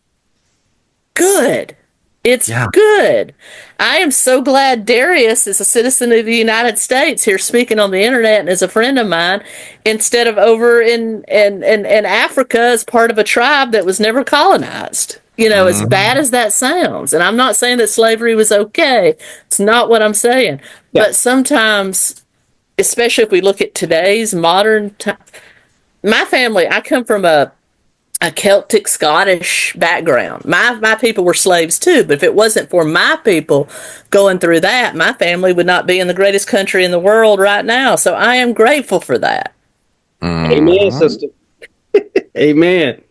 good. It's good. I am so glad Darius is a citizen of the United States here speaking on the internet and is a friend of mine, instead of over in Africa as part of a tribe that was never colonized. You know, as bad as that sounds. And I'm not saying that slavery was okay. It's not what I'm saying. Yeah. But sometimes, especially if we look at today's modern time, my family, I come from a Celtic Scottish background. My people were slaves too, but if it wasn't for my people going through that, my family would not be in the greatest country in the world right now. So I am grateful for that. Amen, sister. Amen.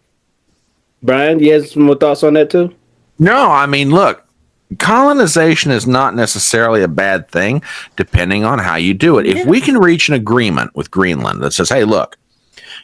Brian, you have some more thoughts on that too? No, I mean, look, colonization is not necessarily a bad thing, depending on how you do it. Yeah. If we can reach an agreement with Greenland that says, hey, look,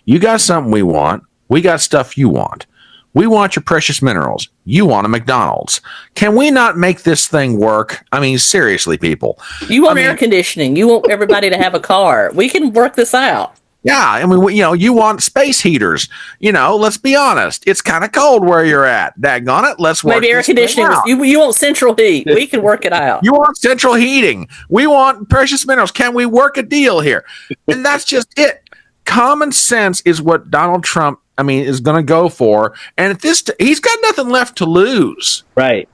you got something we want. We got stuff you want. We want your precious minerals. You want a McDonald's. Can we not make this thing work? I mean, seriously, people. You want air conditioning. You want everybody to have a car. We can work this out. Yeah, I mean, you want space heaters. Let's be honest. It's kind of cold where you're at. Daggone it. Let's work maybe air conditioning. You want central heat. We can work it out. You want central heating. We want precious minerals. Can we work a deal here? And that's just it. Common sense is what Donald Trump, is going to go for. And at he's got nothing left to lose. Right.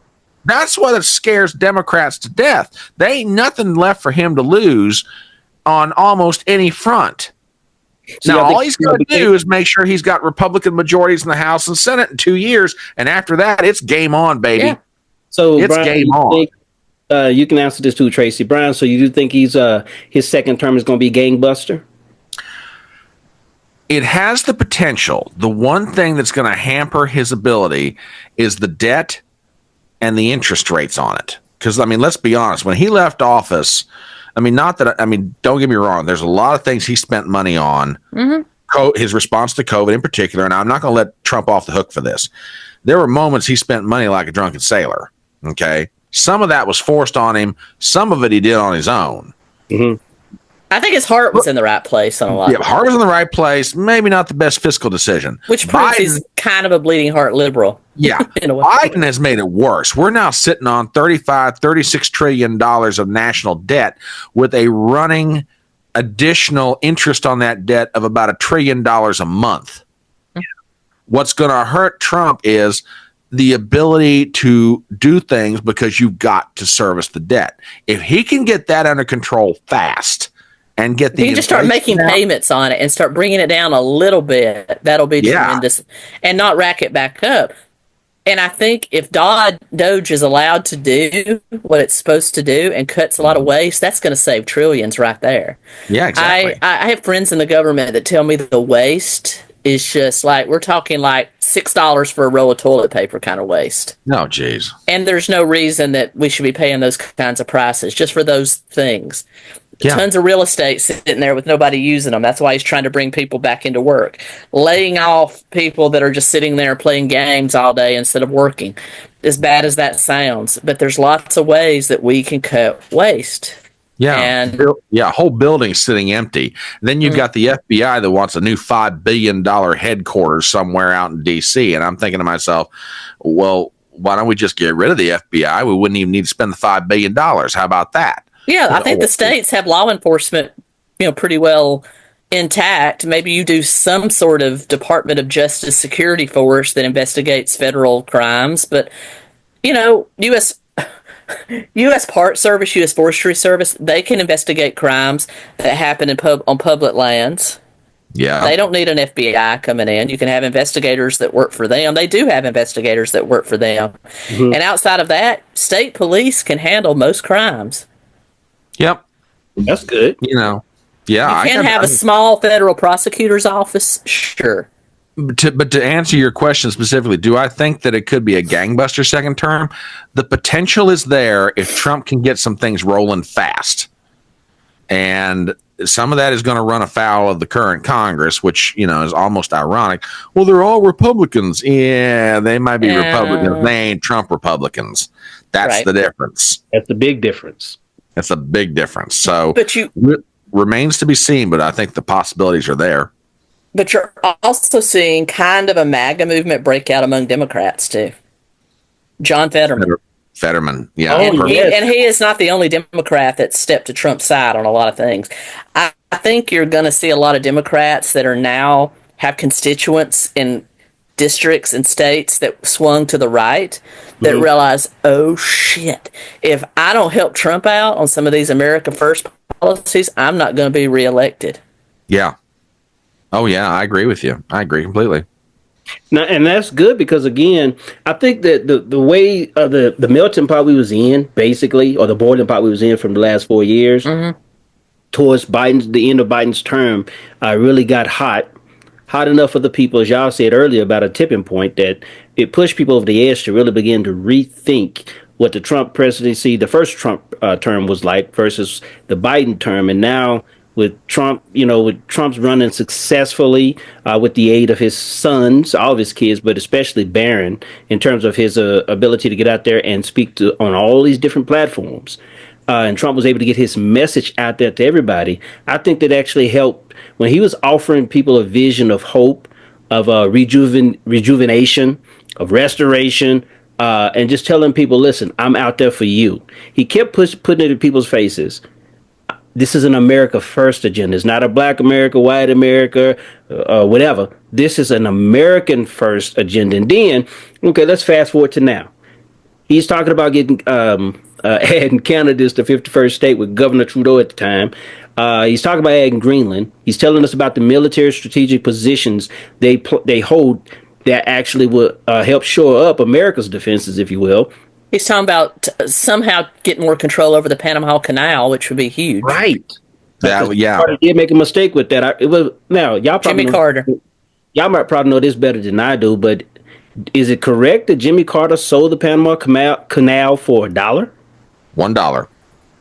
That's what it scares Democrats to death. There ain't nothing left for him to lose on almost any front. So now, all he's got to do is make sure he's got Republican majorities in the House and Senate in 2 years. And after that, it's game on, baby. Yeah. So it's Brian, game on. You can answer this too, Tracy. Brian, so you do think his second term is going to be gangbuster? It has the potential. The one thing that's going to hamper his ability is the debt and the interest rates on it. Because, let's be honest. When he left office, don't get me wrong. There's a lot of things he spent money on. Mm-hmm. His response to COVID in particular, and I'm not going to let Trump off the hook for this. There were moments he spent money like a drunken sailor. Okay? Some of that was forced on him. Some of it he did on his own. Mm-hmm. I think his heart was in the right place on a lot. Yeah, heart was in the right place. Maybe not the best fiscal decision. Which proves he's kind of a bleeding heart liberal. Yeah. Biden has made it worse. We're now sitting on $36 trillion of national debt with a running additional interest on that debt of about $1 trillion a month. Yeah. What's going to hurt Trump is the ability to do things because you've got to service the debt. If he can get that under control fast, and get the you can just start making payments on it and start bringing it down a little bit. That'll be tremendous, and not rack it back up. And I think if Doge is allowed to do what it's supposed to do and cuts a lot of waste, that's going to save trillions right there. Yeah, exactly. I have friends in the government that tell me that the waste is just like, we're talking like $6 for a roll of toilet paper kind of waste. No, geez. And there's no reason that we should be paying those kinds of prices just for those things. Yeah. Tons of real estate sitting there with nobody using them. That's why he's trying to bring people back into work. Laying off people that are just sitting there playing games all day instead of working. As bad as that sounds. But there's lots of ways that we can cut waste. Yeah. And whole buildings sitting empty. Then you've got the FBI that wants a new $5 billion headquarters somewhere out in D.C. And I'm thinking to myself, well, why don't we just get rid of the FBI? We wouldn't even need to spend the $5 billion. How about that? Yeah, I think the states have law enforcement, pretty well intact. Maybe you do some sort of Department of Justice security force that investigates federal crimes, but U.S. Park Service, U.S. Forestry Service, they can investigate crimes that happen on public lands. Yeah. They don't need an FBI coming in. You can have investigators that work for them. They do have investigators that work for them. Mm-hmm. And outside of that, state police can handle most crimes. Yep. That's good. Yeah. You can have a small federal prosecutor's office, sure. But to answer your question specifically, do I think that it could be a gangbuster second term? The potential is there if Trump can get some things rolling fast. And some of that is going to run afoul of the current Congress, which, is almost ironic. Well, they're all Republicans. Yeah, they might be Republicans. They ain't Trump Republicans. That's right. The difference. That's the big difference. That's a big difference. So but remains to be seen, but I think the possibilities are there. But you're also seeing kind of a MAGA movement break out among Democrats, too. John Fetterman, yeah. And he is not the only Democrat that stepped to Trump's side on a lot of things. I think you're going to see a lot of Democrats that are now have constituents in districts and states that swung to the right that realize, oh, shit, if I don't help Trump out on some of these America First policies, I'm not going to be reelected. Yeah. Oh, yeah, I agree with you. I agree completely. Now, and that's good because, again, I think that the way the melting pot we was in, basically, or the boiling pot we was in from the last 4 years towards the end of Biden's term, really got hot enough for the people, as y'all said earlier, about a tipping point that it pushed people over the edge to really begin to rethink what the Trump presidency, the first Trump term was like versus the Biden term. And now with Trump, with Trump's running successfully with the aid of his sons, all of his kids, but especially Barron, in terms of his ability to get out there and speak on all these different platforms. And Trump was able to get his message out there to everybody. I think that actually helped when he was offering people a vision of hope, of rejuvenation, of restoration, and just telling people, listen, I'm out there for you. He kept putting it in people's faces. This is an America First agenda. It's not a Black America, white America, whatever. This is an American First agenda. And then, okay, let's fast forward to now. He's talking about getting adding Canada to 51st state with Governor Trudeau at the time. He's talking about adding Greenland. He's telling us about the military strategic positions they hold that actually will help shore up America's defenses, if you will. He's talking about somehow getting more control over the Panama Canal, which would be huge. Right. Yeah. Carter did make a mistake with that. Y'all probably Jimmy Carter. Y'all might probably know this better than I do, but is it correct that Jimmy Carter sold the Panama Canal for $1? $1.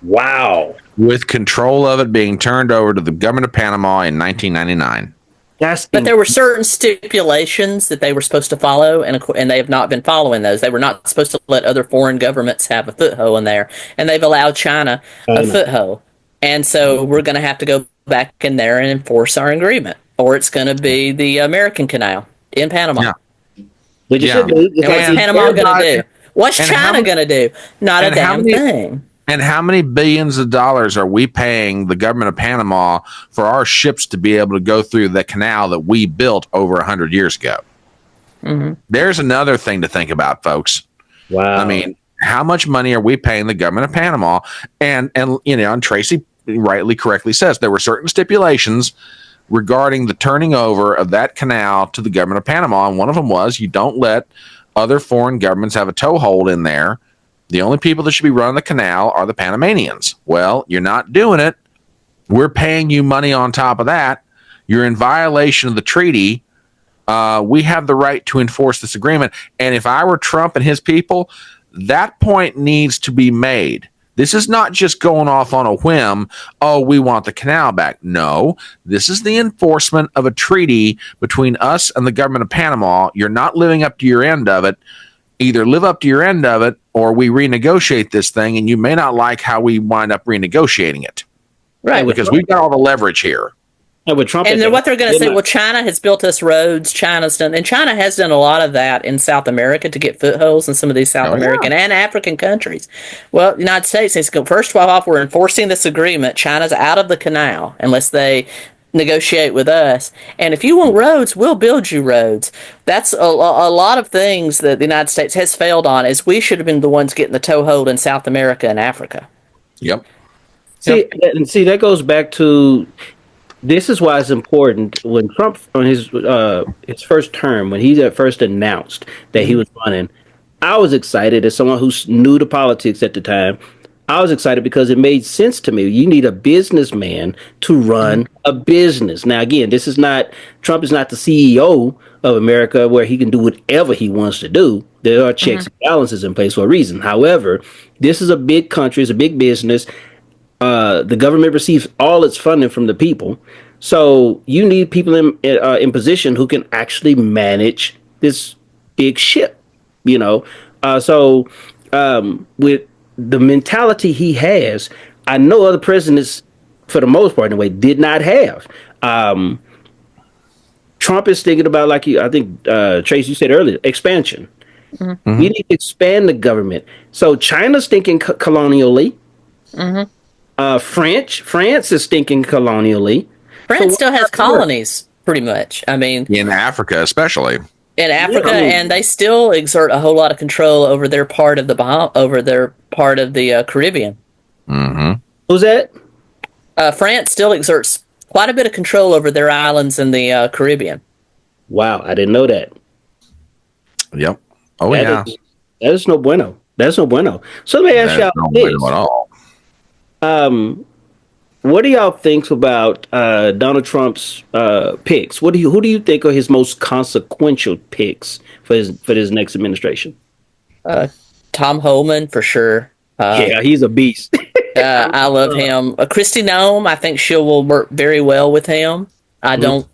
Wow. With control of it being turned over to the government of Panama in 1999. But there were certain stipulations that they were supposed to follow, and they have not been following those. They were not supposed to let other foreign governments have a foothold in there, and they've allowed China a foothold. And so we're going to have to go back in there and enforce our agreement, or it's going to be the American Canal in Panama. Yeah. What's Panama going to do? What's China going to do? Not a damn thing. And how many billions of dollars are we paying the government of Panama for our ships to be able to go through the canal that we built over 100 years ago? Mm-hmm. There's another thing to think about, folks. Wow. I mean, how much money are we paying the government of Panama? And Tracy correctly says there were certain stipulations regarding the turning over of that canal to the government of Panama. And one of them was you don't let other foreign governments have a toehold in there. The only people that should be running the canal are the Panamanians. Well, you're not doing it. We're paying you money on top of that. You're in violation of the treaty. We have the right to enforce this agreement. And if I were Trump and his people, that point needs to be made. This is not just going off on a whim. Oh, we want the canal back. No, this is the enforcement of a treaty between us and the government of Panama. You're not living up to your end of it. Either live up to your end of it or we renegotiate this thing, and you may not like how we wind up renegotiating it. Right. Because we've got all the leverage here. And with Trump, And then what they're going to say, not, well, China has built us roads. And China has done a lot of that in South America to get footholds in some of these South Oh, yeah. American and African countries. Well, the United States needs to go, first of all, we're enforcing this agreement. China's out of the canal unless they negotiate with us. And if you want roads, we'll build you roads. That's a lot of things that the United States has failed on, is we should have been the ones getting the toehold in South America and Africa. Yep. see that goes back to. This is why it's important when Trump on his first term, when he first announced that he was running. I was excited as someone who's new to politics at the time. I was excited because it made sense to me. You need a businessman to run a business. Now, again, this is not Trump is not the CEO of America where he can do whatever he wants to do. There are checks and balances in place for a reason. However, this is a big country, it's a big business. The government receives all its funding from the people, so you need people in position who can actually manage this big ship. You know, with the mentality he has, I know other presidents, for the most part, anyway, did not have. Trump is thinking about, I think Tracy, you said earlier, expansion. We need to expand the government. So China's thinking colonially. France is thinking colonially. France still has colonies, pretty much. I mean, In Africa, especially. in Africa, and they still exert a whole lot of control over their part of the Caribbean. Who's that? France still exerts quite a bit of control over their islands in the Caribbean. Wow, I didn't know that. Yep. Oh, That yeah. that is no bueno. That's no bueno. So let me ask That's y'all no this. bueno at all. What do y'all think about Donald Trump's picks? Who do you think are his most consequential picks for his next administration? Tom Homan, for sure. Yeah, he's a beast. I love him. Christy Nome, I think she will work very well with him. I don't,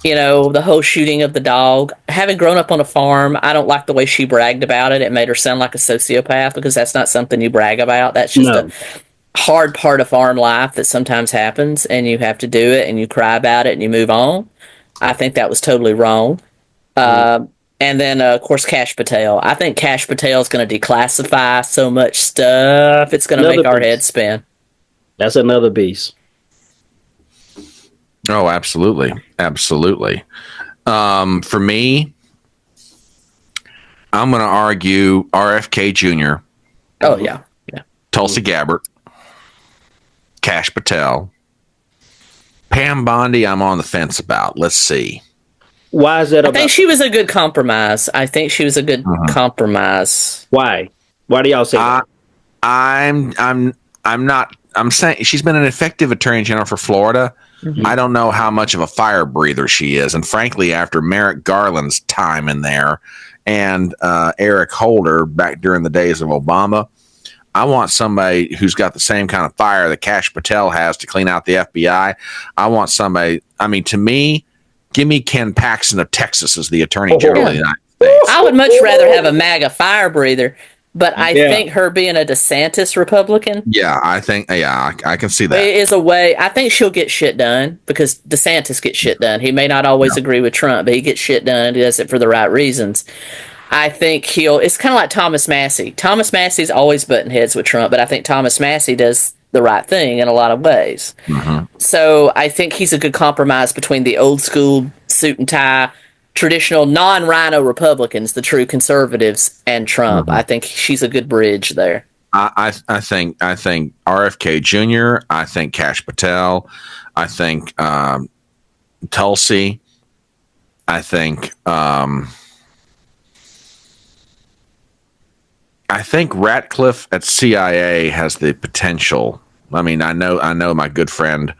the whole shooting of the dog. Having grown up on a farm, I don't like the way she bragged about it. It made her sound like a sociopath, because that's not something you brag about. That's just No. a hard part of farm life that sometimes happens, and you have to do it, and you cry about it, and you move on. I think that was totally wrong. And then, of course, Kash Patel. I think Kash Patel is going to declassify so much stuff, it's going to make our heads spin. That's another beast. Oh, absolutely. Absolutely. For me, I'm going to argue RFK Jr., Oh, yeah. Yeah. Tulsi Gabbard, Kash Patel, Pam Bondi, I'm on the fence about. Let's see. Why is that I about? think she was a good compromise. Why? Why do y'all say that? I'm saying she's been an effective attorney general for Florida. I don't know how much of a fire breather she is. And frankly, after Merrick Garland's time in there and Eric Holder back during the days of Obama, I want somebody who's got the same kind of fire that Kash Patel has to clean out the FBI. I want somebody, to me, give me Ken Paxton of Texas as the attorney general of the United States. I would much rather have a MAGA fire breather, but I think her being a DeSantis Republican, I can see that. is a way. I think she'll get shit done, because DeSantis gets shit done. He may not always agree with Trump, but he gets shit done, and he does it for the right reasons. I think it's kind of like Thomas Massey. Thomas Massey's always butting heads with Trump, but I think Thomas Massey does the right thing in a lot of ways. So I think he's a good compromise between the old school suit and tie, traditional non-rhino Republicans, the true conservatives, and Trump. I think she's a good bridge there. I think RFK Jr., I think Kash Patel, I think Tulsi, I think Ratcliffe at CIA has the potential. I know my good friend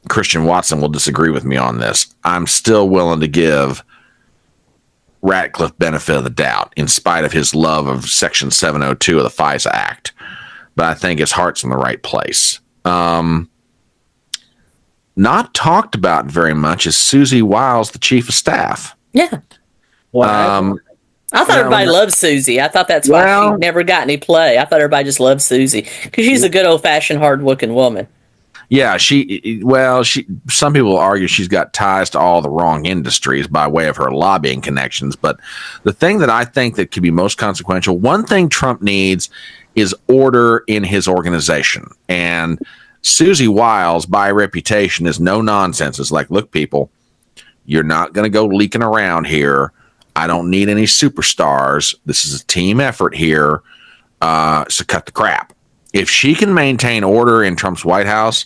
Christian Watson will disagree with me on this. I'm still willing to give Ratcliffe benefit of the doubt in spite of his love of Section 702 of the FISA Act. But I think his heart's in the right place. Not talked about very much is Susie Wiles, the chief of staff. Yeah. Why? I thought everybody loved Susie. I thought that's why she never got any play. I thought everybody just loved Susie, because she's a good old-fashioned, hard-working woman. Yeah, she some people argue she's got ties to all the wrong industries by way of her lobbying connections, but the thing that I think that could be most consequential, one thing Trump needs is order in his organization. And Susie Wiles, by reputation, is no nonsense. It's like, look, people, you're not going to go leaking around here. I don't need any superstars. This is a team effort here. So cut the crap. If she can maintain order in Trump's White House,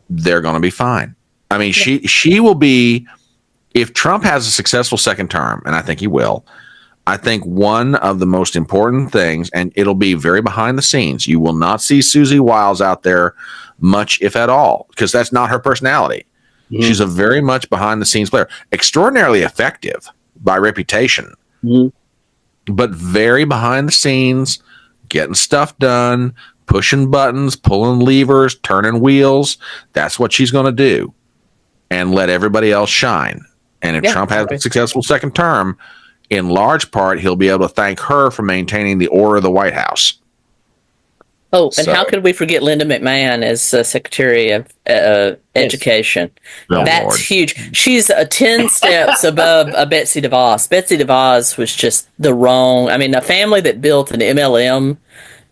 they're going to be fine. I mean, she will be, if Trump has a successful second term, and I think he will, I think one of the most important things, and it'll be very behind the scenes, you will not see Susie Wiles out there much, if at all, because that's not her personality. Mm-hmm. She's a very much behind the scenes player, extraordinarily effective by reputation, but very behind the scenes, getting stuff done, pushing buttons, pulling levers, turning wheels. That's what she's going to do, and let everybody else shine. And if Trump has a successful second term, in large part, he'll be able to thank her for maintaining the order of the White House. Oh, and how could we forget Linda McMahon as Secretary of Education? Oh, that's Lord. huge. She's 10 steps above Betsy DeVos. Betsy DeVos was just the wrong. I mean, a family that built an MLM,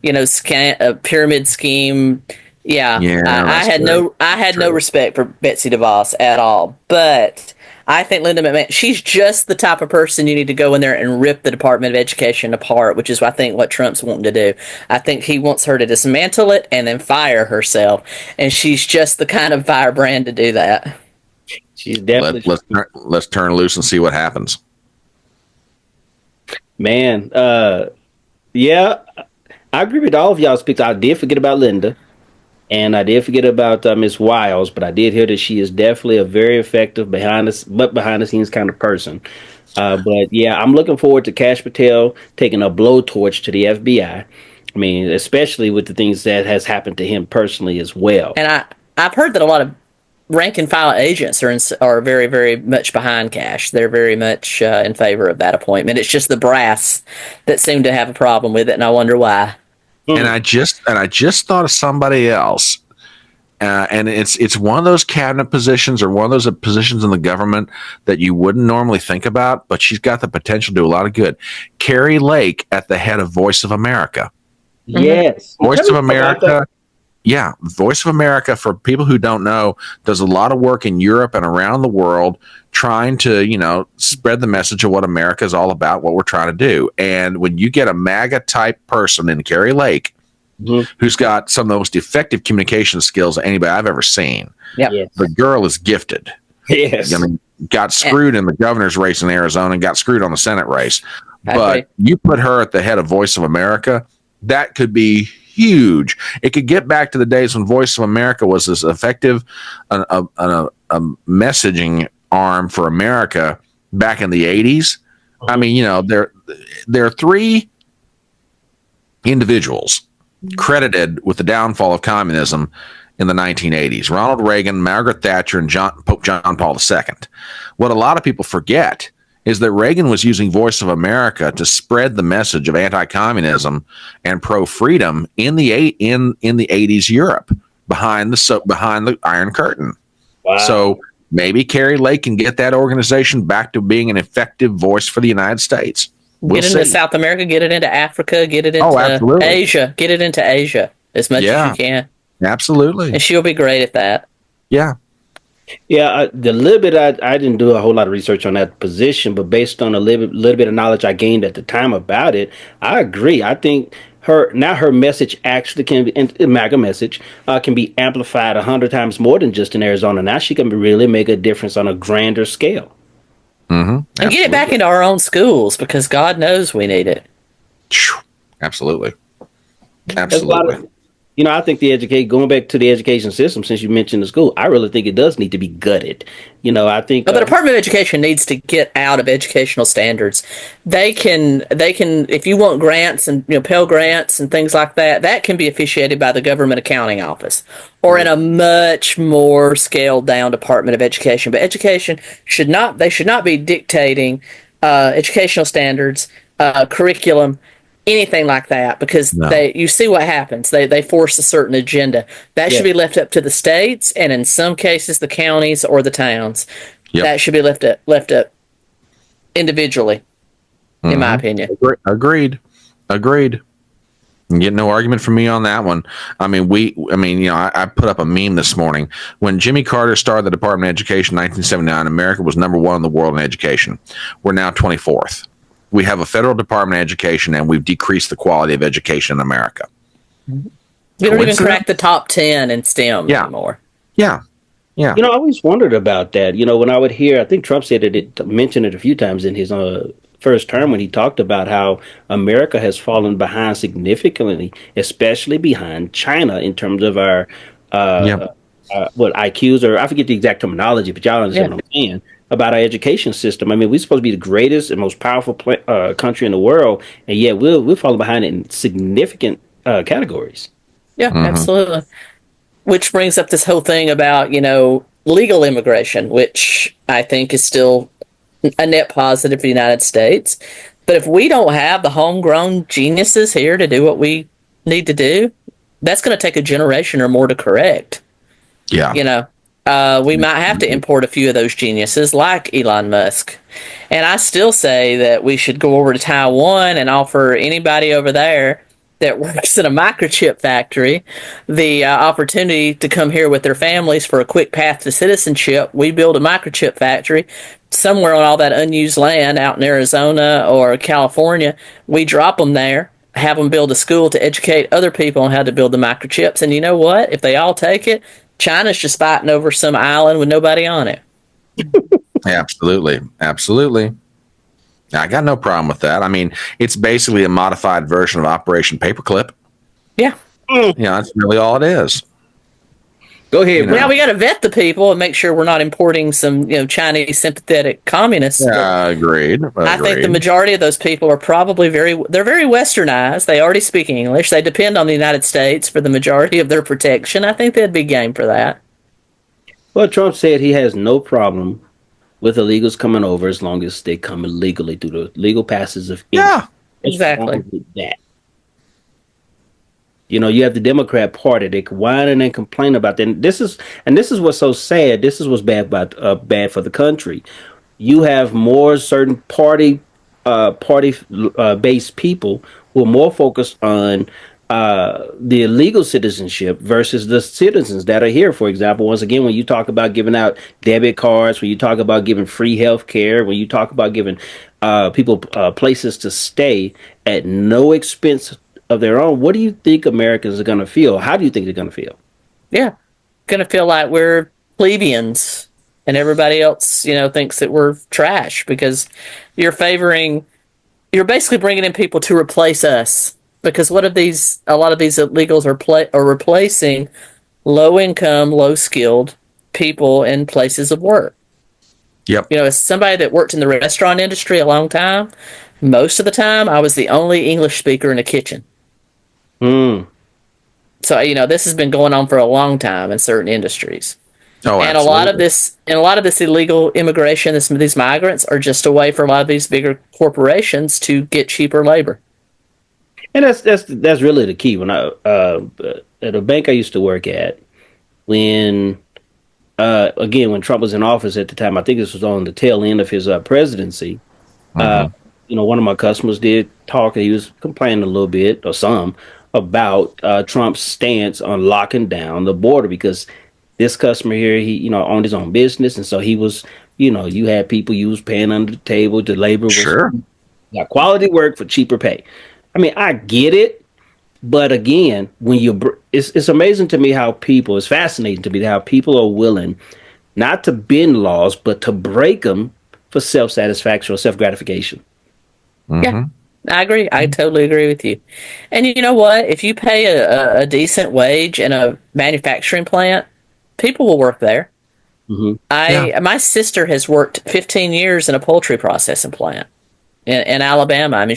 a pyramid scheme. Yeah, I had no respect for Betsy DeVos at all. But I think Linda McMahon, she's just the type of person you need to go in there and rip the Department of Education apart, which is, I think, what Trump's wanting to do. I think he wants her to dismantle it and then fire herself. And she's just the kind of firebrand to do that. She's definitely. Let's turn loose and see what happens. Man, yeah, I agree with all of y'all's picks. I did forget about Linda. And I did forget about Miss Wiles, but I did hear that she is definitely a very effective behind the scenes kind of person. But yeah, I'm looking forward to Kash Patel taking a blowtorch to the FBI. I mean, especially with the things that has happened to him personally as well. And I've heard that a lot of rank and file agents are very, very much behind Kash. They're very much in favor of that appointment. It's just the brass that seem to have a problem with it, and I wonder why. And I just thought of somebody else, and it's one of those cabinet positions or one of those positions in the government that you wouldn't normally think about, but she's got the potential to do a lot of good. Carrie Lake at the head of Voice of America. Yes, Voice of America. Yeah, Voice of America, for people who don't know, does a lot of work in Europe and around the world trying to, spread the message of what America is all about, what we're trying to do. And when you get a MAGA type person in Carrie Lake, who's got some of the most effective communication skills of anybody I've ever seen, the girl is gifted. Yes. I mean, got screwed in the governor's race in Arizona and got screwed on the Senate race. But you put her at the head of Voice of America, that could be huge. It could get back to the days when Voice of America was as effective a messaging arm for America back in the 80s. I mean, there are three individuals credited with the downfall of communism in the 1980s: Ronald Reagan, Margaret Thatcher, and Pope John Paul II. What a lot of people forget is that Reagan was using Voice of America to spread the message of anti-communism and pro-freedom in the 80s Europe behind the Iron Curtain. Wow. So maybe Carrie Lake can get that organization back to being an effective voice for the United States. Get it into South America, get it into Africa, get it into Asia, get it into Asia as much as you can. Absolutely. And she'll be great at that. Yeah. Yeah, the little bit I didn't do a whole lot of research on that position, but based on a little bit of knowledge I gained at the time about it, I agree. I think her message actually can be, MAGA message can be amplified 100 times more than just in Arizona. Now she can really make a difference on a grander scale. And get it back into our own schools, because God knows we need it. Absolutely. I think going back to the education system, since you mentioned the school, I really think it does need to be gutted. I think the Department of Education needs to get out of educational standards. They can, if you want grants and Pell Grants and things like that, that can be officiated by the Government Accounting Office or in a much more scaled down Department of Education. But education should not be dictating educational standards, curriculum, anything like that, because No. you see what happens. They force a certain agenda. That should be left up to the states, and in some cases the counties or the towns. Yep. That should be left up individually, in my opinion. Agreed. You get no argument from me on that one. I put up a meme this morning. When Jimmy Carter started the Department of Education in 1979, America was number one in the world in education. We're now 24th. We have a federal Department of Education, and we've decreased the quality of education in America. We don't even crack the top 10 in STEM anymore. Yeah. I always wondered about that. When I would hear, I think Trump said it, mentioned it a few times in his first term when he talked about how America has fallen behind significantly, especially behind China in terms of our IQs, or I forget the exact terminology, but y'all understand what I'm saying about our education system. I mean, we're supposed to be the greatest and most powerful country in the world, and yet we're falling behind in significant categories. Yeah, absolutely. Which brings up this whole thing about, legal immigration, which I think is still a net positive for the United States. But if we don't have the homegrown geniuses here to do what we need to do, that's going to take a generation or more to correct. Yeah. We might have to import a few of those geniuses like Elon Musk. And I still say that we should go over to Taiwan and offer anybody over there that works in a microchip factory the opportunity to come here with their families for a quick path to citizenship. We build a microchip factory somewhere on all that unused land out in Arizona or California. We drop them there, have them build a school to educate other people on how to build the microchips. And you know what? If they all take it, China's just fighting over some island with nobody on it. Absolutely. I got no problem with that. I mean, it's basically a modified version of Operation Paperclip. Yeah. That's really all it is. Go ahead. Now we got to vet the people and make sure we're not importing some, Chinese sympathetic communists. Agreed. I think the majority of those people are probably very westernized. They already speak English. They depend on the United States for the majority of their protection. I think they'd be game for that. Well, Trump said he has no problem with illegals coming over as long as they come illegally through the legal passes of Yeah, exactly. That. You have the Democrat Party. They whine and complain about that. And this is what's so sad. This is what's bad for the country. You have more certain party based people who are more focused on the illegal citizenship versus the citizens that are here. For example, once again, when you talk about giving out debit cards, when you talk about giving free health care, when you talk about giving people places to stay at no expense of their own, what do you think Americans are going to feel? How do you think they're going to feel? Yeah, going to feel like we're plebeians and everybody else, thinks that we're trash because you're basically bringing in people to replace us. Because a lot of these illegals are replacing low income, low skilled people in places of work. Yep. As somebody that worked in the restaurant industry a long time, most of the time I was the only English speaker in the kitchen. So, this has been going on for a long time in certain industries. Oh, and a lot of this illegal immigration, these migrants are just a way for a lot of these bigger corporations to get cheaper labor. And that's really the key. When I at a bank I used to work at, when Trump was in office at the time, I think this was on the tail end of his presidency. One of my customers did talk. He was complaining a little bit, or some, about Trump's stance on locking down the border because this customer here, he owned his own business, and so he was, you had people you was paying under the table. The labor was got quality work for cheaper pay. I mean, I get it, but again, it's amazing to me how it's fascinating to me how people are willing not to bend laws, but to break them for self-satisfaction or self-gratification. Yeah, I agree. I totally agree with you. And you know what? If you pay a decent wage in a manufacturing plant, people will work there. My sister has worked 15 years in a poultry processing plant in Alabama. I mean,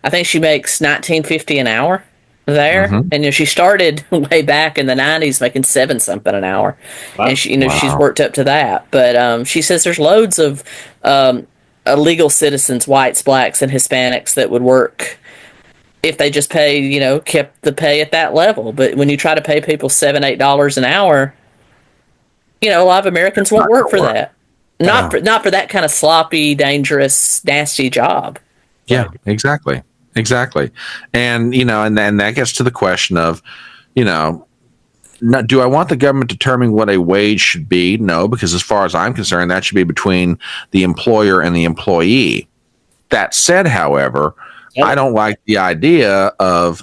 I think she makes $19.50 an hour there, and she started way back in the 90s making $7 something an hour, and she's worked up to that. But she says there's loads of illegal citizens, whites, blacks, and Hispanics that would work if they just kept the pay at that level. But when you try to pay people $7, $8 an hour, a lot of Americans won't work for that. Not for that kind of sloppy, dangerous, nasty job. Yeah, exactly. And and that gets to the question of, do I want the government determining what a wage should be? No, because as far as I'm concerned, that should be between the employer and the employee. That said, however, I don't like the idea of,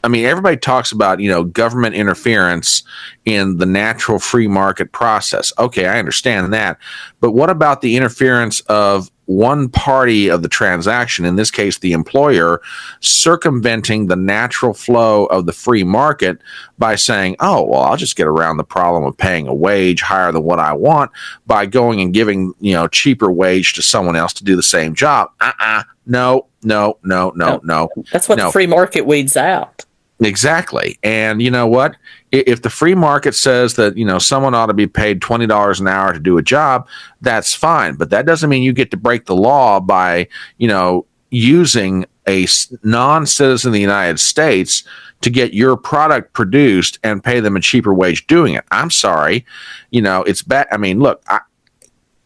everybody talks about, government interference in the natural free market process. Okay, I understand that. But what about the interference of one party of the transaction, in this case, the employer, circumventing the natural flow of the free market by saying, oh, well, I'll just get around the problem of paying a wage higher than what I want by going and giving, cheaper wage to someone else to do the same job. No. That's what the free market weeds out. Exactly. And you know what? If the free market says that, someone ought to be paid $20 an hour to do a job, that's fine. But that doesn't mean you get to break the law by, using a non-citizen of the United States to get your product produced and pay them a cheaper wage doing it. I'm sorry. It's bad. Look,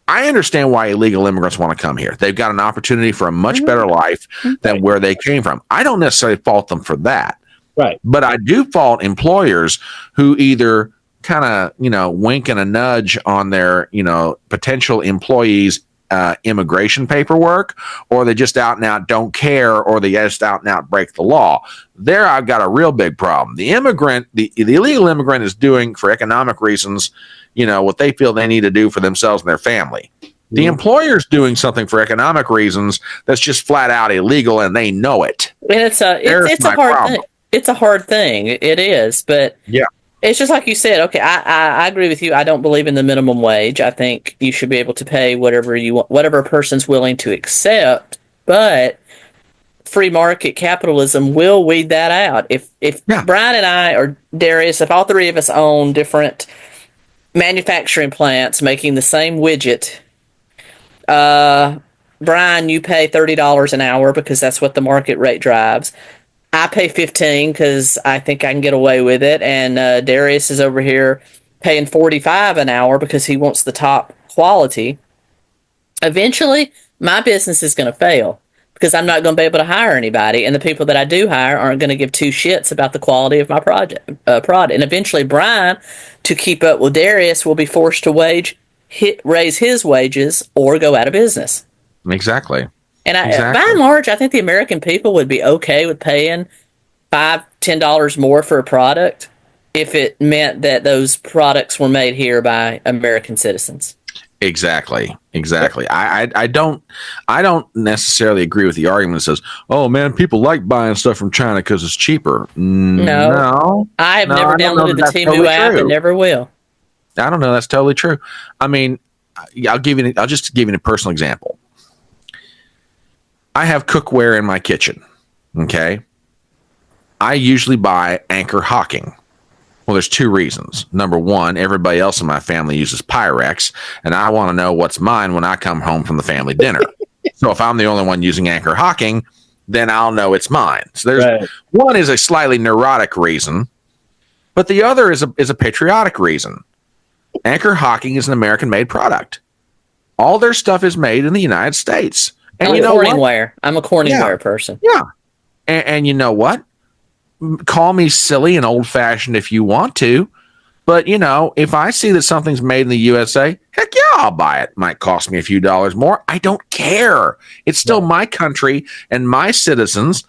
I understand why illegal immigrants want to come here. They've got an opportunity for a much better life than where they came from. I don't necessarily fault them for that. Right. But I do fault employers who either kind of, wink and a nudge on their, potential employees' immigration paperwork, or they just out and out don't care, or they just out and out break the law. There, I've got a real big problem. The illegal immigrant is doing for economic reasons, what they feel they need to do for themselves and their family. The employer's doing something for economic reasons that's just flat out illegal, and they know it. And it's a hard thing. It's a hard thing. It is, but yeah, it's just like you said. Okay, I agree with you. I don't believe in the minimum wage. I think you should be able to pay whatever you want, whatever a person's willing to accept. But free market capitalism will weed that out. If Brian and I, or Darius, if all three of us own different manufacturing plants making the same widget, Brian, you pay $30 an hour because that's what the market rate drives. I pay $15 because I think I can get away with it, and Darius is over here paying $45 an hour because he wants the top quality. Eventually, my business is going to fail because I'm not going to be able to hire anybody, and the people that I do hire aren't going to give two shits about the quality of my product. And eventually, Brian, to keep up with Darius, will be forced to raise his wages or go out of business. Exactly. And by and large, I think the American people would be okay with paying $5, $10 more for a product if it meant that those products were made here by American citizens. Exactly. I don't necessarily agree with the argument that says, "Oh man, people like buying stuff from China because it's cheaper." No, I have never downloaded the Temu app and never will. I don't know. That's totally true. I'll just give you a personal example. I have cookware in my kitchen. Okay. I usually buy Anchor Hocking. Well, there's two reasons. Number one, everybody else in my family uses Pyrex, and I want to know what's mine when I come home from the family dinner. So if I'm the only one using Anchor Hocking, then I'll know it's mine. So there's one is a slightly neurotic reason, but the other is a patriotic reason. Anchor Hocking is an American-made product. All their stuff is made in the United States. And I'm a Corningware person. Yeah. And you know what? Call me silly and old-fashioned if you want to. But, if I see that something's made in the USA, heck yeah, I'll buy it. Might cost me a few dollars more. I don't care. It's still my country and my citizens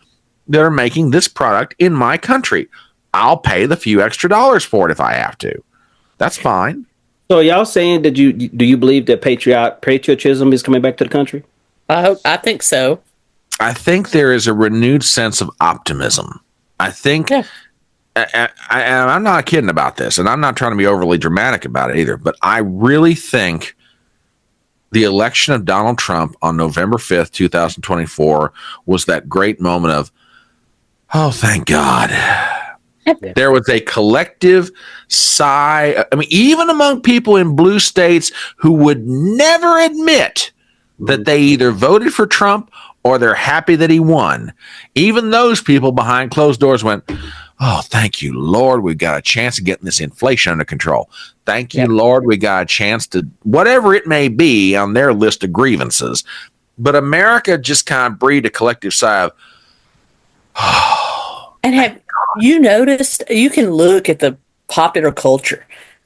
that are making this product in my country. I'll pay the few extra dollars for it if I have to. That's fine. So y'all saying that do you believe that patriotism is coming back to the country? I think so. I think there is a renewed sense of optimism. I think, and I'm not kidding about this, and I'm not trying to be overly dramatic about it either, but I really think the election of Donald Trump on November 5th, 2024 was that great moment of, oh, thank God. There was a collective sigh. Even among people in blue states who would never admit that they either voted for Trump or they're happy that he won. Even those people behind closed doors went, "Oh, thank you, Lord. We've got a chance of getting this inflation under control. Thank you, Lord. We got a chance to," whatever it may be on their list of grievances. But America just kind of breathed a collective sigh of, And have you noticed, you can look at the popular culture,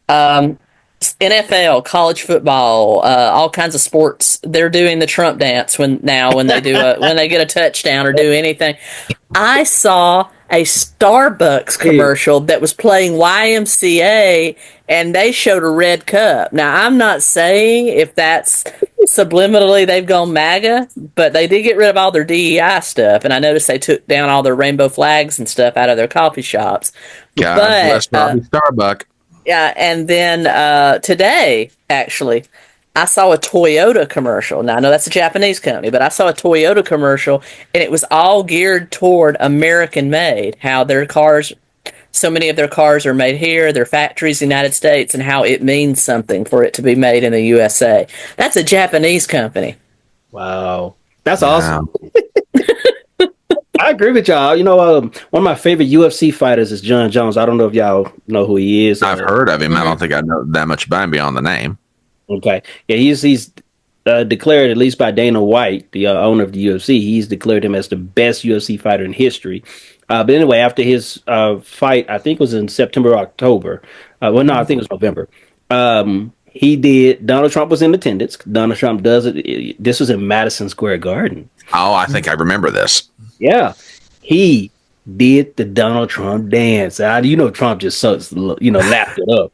NFL, college football, all kinds of sports. They're doing the Trump dance when they do when they get a touchdown or do anything. I saw a Starbucks commercial that was playing YMCA, and they showed a red cup. Now, I'm not saying if that's subliminally they've gone MAGA, but they did get rid of all their DEI stuff, and I noticed they took down all their rainbow flags and stuff out of their coffee shops. God bless Robbie Starbuck. Yeah, and then today, actually, I saw a Toyota commercial. Now, I know that's a Japanese company, but I saw a Toyota commercial, and it was all geared toward American made, how their cars, so many of their cars are made here, their factories in the United States, and how it means something for it to be made in the USA. That's a Japanese company. Wow. That's awesome. I agree with y'all. You know, one of my favorite UFC fighters is John Jones. I don't know if y'all know who he is. I've heard of him. I don't think I know that much about him beyond the name. Okay. Yeah, he's declared, at least by Dana White, the owner of the UFC, he's declared him as the best UFC fighter in history. But anyway, after his fight, I think it was in September or October. Well, no, I think it was November. Donald Trump was in attendance. Donald Trump does it. This was in Madison Square Garden. Oh, I think I remember this. Yeah. He did the Donald Trump dance. Trump just lapped it up,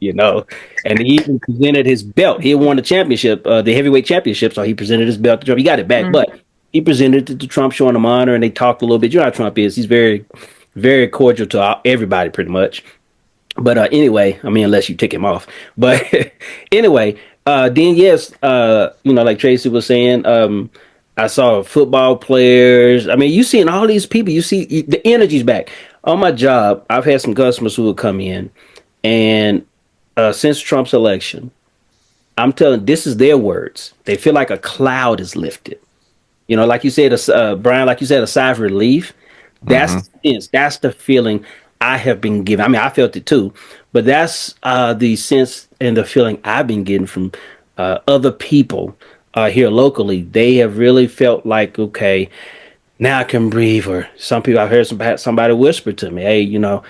and he even presented his belt. He won the championship, the heavyweight championship, so he presented his belt to Trump. He got it back, but he presented it to Trump, showing him honor, and they talked a little bit. You know how Trump is. He's very, very cordial to everybody, pretty much. But anyway, I mean, unless you tick him off. But anyway, then yes, like Tracy was saying, I saw football players. I mean, you seeing all these people. You see the energy's back. On my job, I've had some customers who would come in, and since Trump's election, I'm telling, this is their words. They feel like a cloud is lifted. Like you said, Brian, like you said, a sigh of relief. That's the feeling I have been given. I mean, I felt it too, but that's the sense and the feeling I've been getting from other people here locally. They have really felt like, okay, now I can breathe. Or some people, I've heard somebody whisper to me, hey, now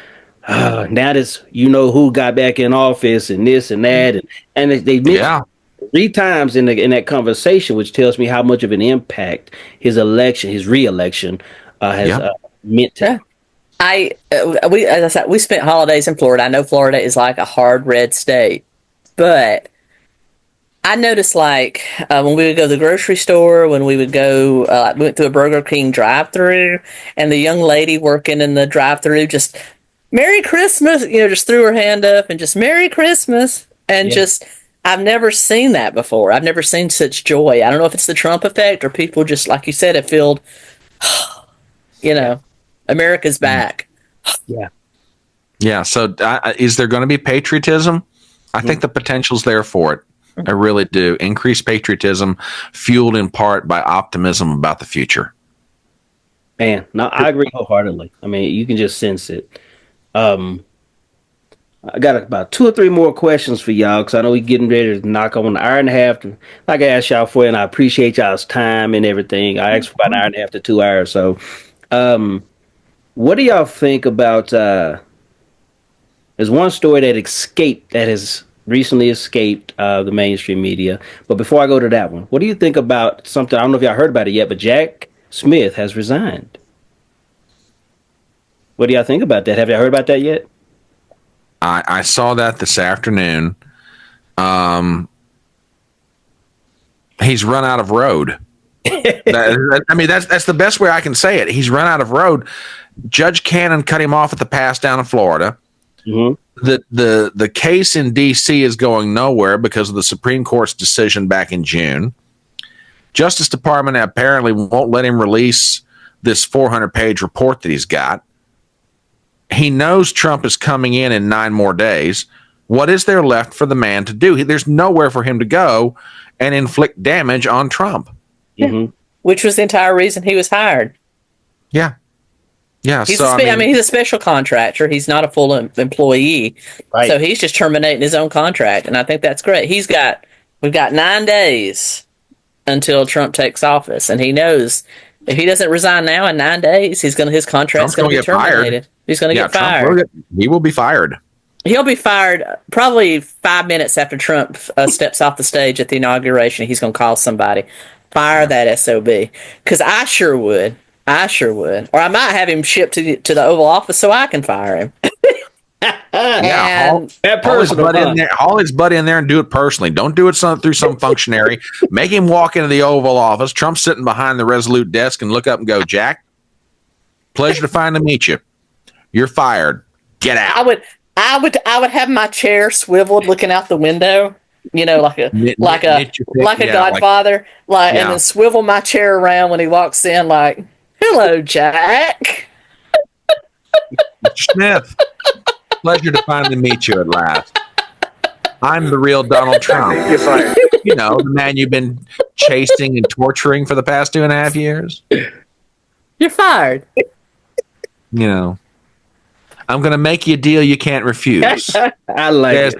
this, who got back in office and this and that. And they mentioned 3 times in that conversation, which tells me how much of an impact his re-election has meant to him. As I said, we spent holidays in Florida. I know Florida is like a hard red state, but I noticed, like, when we would go to the grocery store, when we would go, we went through a Burger King drive-thru, and the young lady working in the drive-thru just, Merry Christmas, just threw her hand up and just, Merry Christmas. And just, I've never seen that before. I've never seen such joy. I don't know if it's the Trump effect or people just, like you said, have filled, America's back. Yeah. Yeah. So is there going to be patriotism? I think the potential's there for it. I really do. Increased patriotism, fueled in part by optimism about the future. Man, no, I agree wholeheartedly. I mean, you can just sense it. I got about 2 or 3 more questions for y'all, because I know we're getting ready to knock on an hour and a half. Like I asked y'all for, and I appreciate y'all's time and everything. I asked for about an hour and a half to 2 hours. So, what do y'all think about? There's one story that has recently escaped the mainstream media. But before I go to that one, what do you think about something? I don't know if y'all heard about it yet, but Jack Smith has resigned. What do y'all think about that? Have y'all heard about that yet? I saw that this afternoon. He's run out of road. That's the best way I can say it. He's run out of road. Judge Cannon cut him off at the pass down in Florida. Mm-hmm. The case in D.C. is going nowhere because of the Supreme Court's decision back in June. Justice Department apparently won't let him release this 400-page report that he's got. He knows Trump is coming in 9 more days. What is there left for the man to do? There's nowhere for him to go and inflict damage on Trump. Mm-hmm. which was the entire reason he was hired. Yeah. Yeah. He's So, he's a special contractor. He's not a full employee. Right. So he's just terminating his own contract. And I think that's great. We've got 9 days until Trump takes office. And he knows if he doesn't resign now in 9 days, his contract's going to be terminated. Fired. He's going to get fired. He will be fired. He'll be fired probably 5 minutes after Trump steps off the stage at the inauguration. He's going to call somebody, fire that SOB. Because I sure would. Or I might have him shipped to the Oval Office so I can fire him. Haul his buddy in there and do it personally. Don't do it through some functionary. Make him walk into the Oval Office. Trump's sitting behind the Resolute desk and look up and go, Jack, pleasure to finally meet you. You're fired. Get out. I would have my chair swiveled looking out the window, like a Godfather, and then swivel my chair around when he walks in, like, hello, Jack. Smith, pleasure to finally meet you at last. I'm the real Donald Trump. You're fired. The man you've been chasing and torturing for the past 2.5 years. You're fired. I'm going to make you a deal you can't refuse. I like it.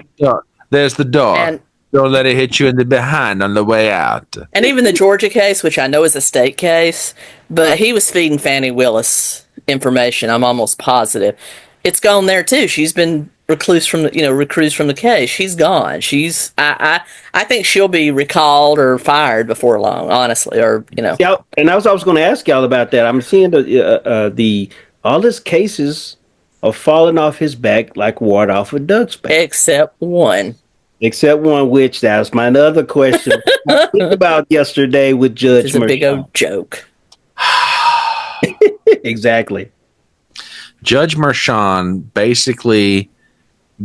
There's the door. And don't let it hit you in the behind on the way out. And even the Georgia case, which I know is a state case, but he was feeding Fani Willis information. I'm almost positive. It's gone there too. She's been reclused from the case. She's gone. I think she'll be recalled or fired before long, honestly. Yeah, and I was going to ask y'all about that. I'm seeing all his cases are falling off his back like water off a duck's back. Except one, which that's my other question. Think about yesterday with Judge It's a big old joke. Exactly. Judge Merchan basically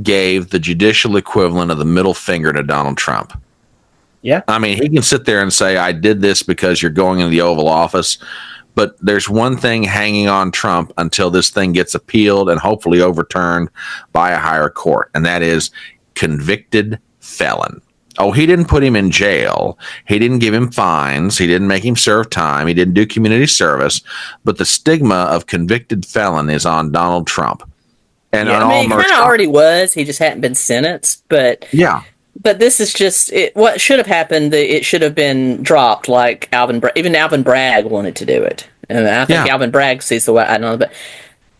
gave the judicial equivalent of the middle finger to Donald Trump. Yeah. I mean, he can sit there and say, I did this because you're going into the Oval Office. But there's one thing hanging on Trump until this thing gets appealed and hopefully overturned by a higher court, and that is convicted felon. Oh, he didn't put him in jail. He didn't give him fines. He didn't make him serve time. He didn't do community service. But the stigma of convicted felon is on Donald Trump. And he kind of already was. He just hadn't been sentenced. But yeah. But this is just what should have happened. It should have been dropped. Like even Alvin Bragg wanted to do it, and I think Alvin Bragg sees the way. I don't know, but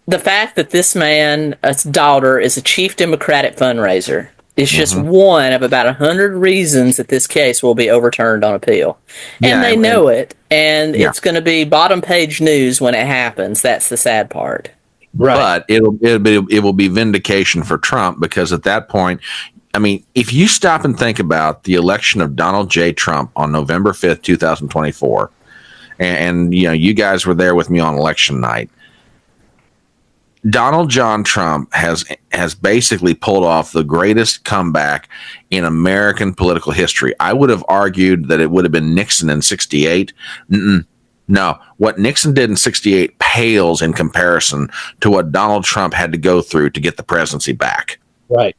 the fact that this man's daughter is a chief Democratic fundraiser is just one of about 100 reasons that this case will be overturned on appeal, and they know it, and it's going to be bottom page news when it happens. That's the sad part. Right. But it will be vindication for Trump, because at that point, I mean, if you stop and think about the election of Donald J. Trump on November 5th, 2024, and you guys were there with me on election night, Donald John Trump has basically pulled off the greatest comeback in American political history. I would have argued that it would have been Nixon in 68. No, what Nixon did in 68 pales in comparison to what Donald Trump had to go through to get the presidency back. Right.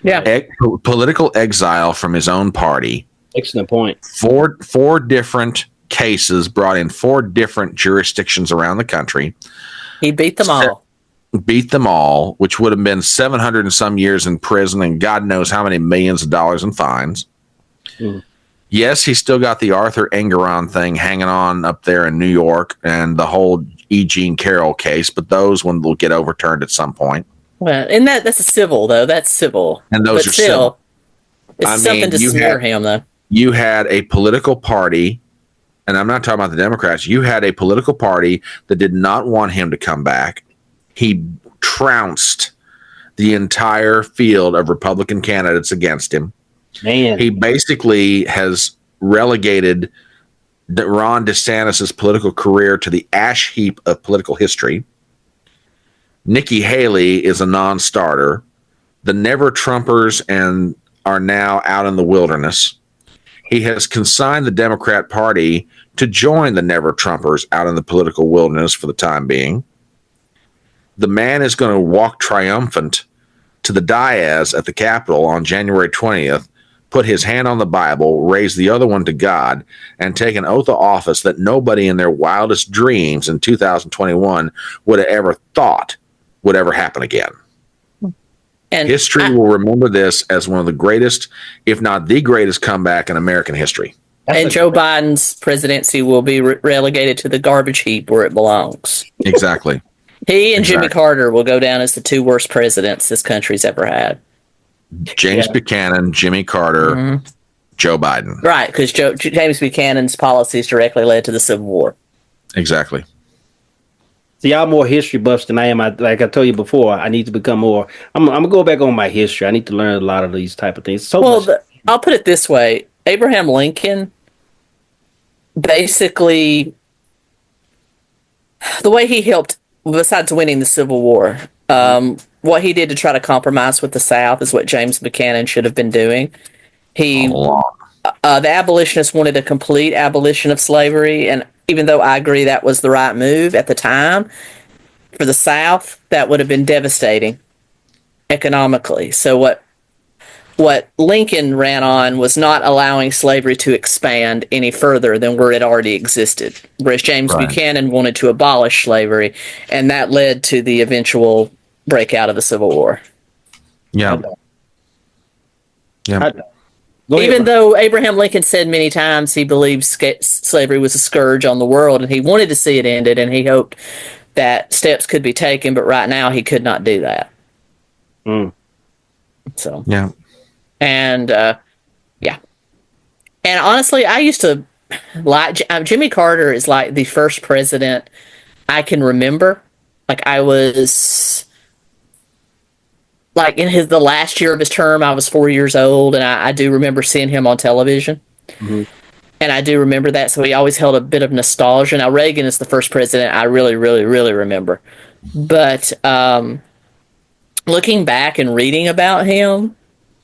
Yeah. Political exile from his own party. Excellent point. Four different cases brought in 4 different jurisdictions around the country. He beat them all. Beat them all, which would have been 700 and some years in prison and God knows how many millions of dollars in fines. Yes, he still got the Arthur Engeron thing hanging on up there in New York and the whole E. Jean Carroll case, but those ones will get overturned at some point. Well, and that's a civil, though. That's civil. And those are civil. It's something to smear him, though. You had a political party, and I'm not talking about the Democrats. You had a political party that did not want him to come back. He trounced the entire field of Republican candidates against him. Man. He basically has relegated Ron DeSantis' political career to the ash heap of political history. Nikki Haley is a non-starter. The Never Trumpers are now out in the wilderness. He has consigned the Democrat Party to join the Never Trumpers out in the political wilderness for the time being. The man is going to walk triumphant to the dais at the Capitol on January 20th put his hand on the Bible, raise the other one to God, and take an oath of office that nobody in their wildest dreams in 2021 would have ever thought would ever happen again. And History will remember this as one of the greatest, if not the greatest, comeback in American history. And Joe Biden's presidency will be relegated to the garbage heap where it belongs. Exactly. He and Jimmy Carter will go down as the two worst presidents this country's ever had. James Buchanan, Jimmy Carter, Joe Biden. Right, because James Buchanan's policies directly led to the Civil War. Exactly. See, y'all more history buffs than I am. Like I told you before, I need to become more. I'm gonna go back on my history. I need to learn a lot of these type of things. I'll put it this way: Abraham Lincoln, basically, the way he helped, besides winning the Civil War, what he did to try to compromise with the South is what James Buchanan should have been doing. The abolitionists wanted a complete abolition of slavery, and even though I agree that was the right move at the time, for the South, that would have been devastating economically. So what Lincoln ran on was not allowing slavery to expand any further than where it already existed, whereas James Buchanan wanted to abolish slavery, and that led to the eventual breakout of the Civil War. Yeah. Yeah. Even though Abraham Lincoln said many times he believed slavery was a scourge on the world and he wanted to see it ended and he hoped that steps could be taken, but right now he could not do that. So, yeah. And, yeah. And honestly, I used to like Jimmy Carter is like the first president I can remember. Like I was like in the last year of his term, I was 4 years old, and I do remember seeing him on television. And I do remember that, so he always held a bit of nostalgia. Now, Reagan is the first president I really, really, really remember. But looking back and reading about him,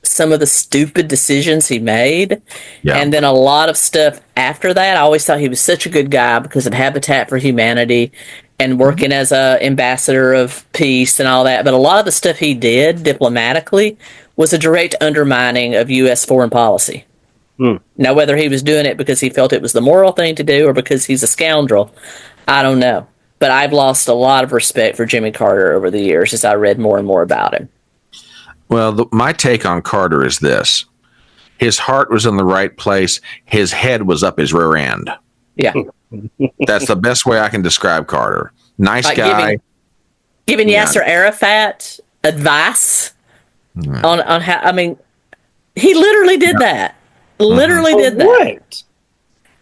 some of the stupid decisions he made, and then a lot of stuff after that, I always thought he was such a good guy because of Habitat for Humanity and working as a ambassador of peace and all that. But a lot of the stuff he did diplomatically was a direct undermining of U.S. foreign policy. Now, whether he was doing it because he felt it was the moral thing to do or because he's a scoundrel, I don't know. But I've lost a lot of respect for Jimmy Carter over the years as I read more and more about him. Well, my take on Carter is this. His heart was in the right place. His head was up his rear end. Yeah. That's the best way I can describe Carter. Nice guy. Giving Yasser Arafat advice on how, I mean, he literally did that. Literally did that. What?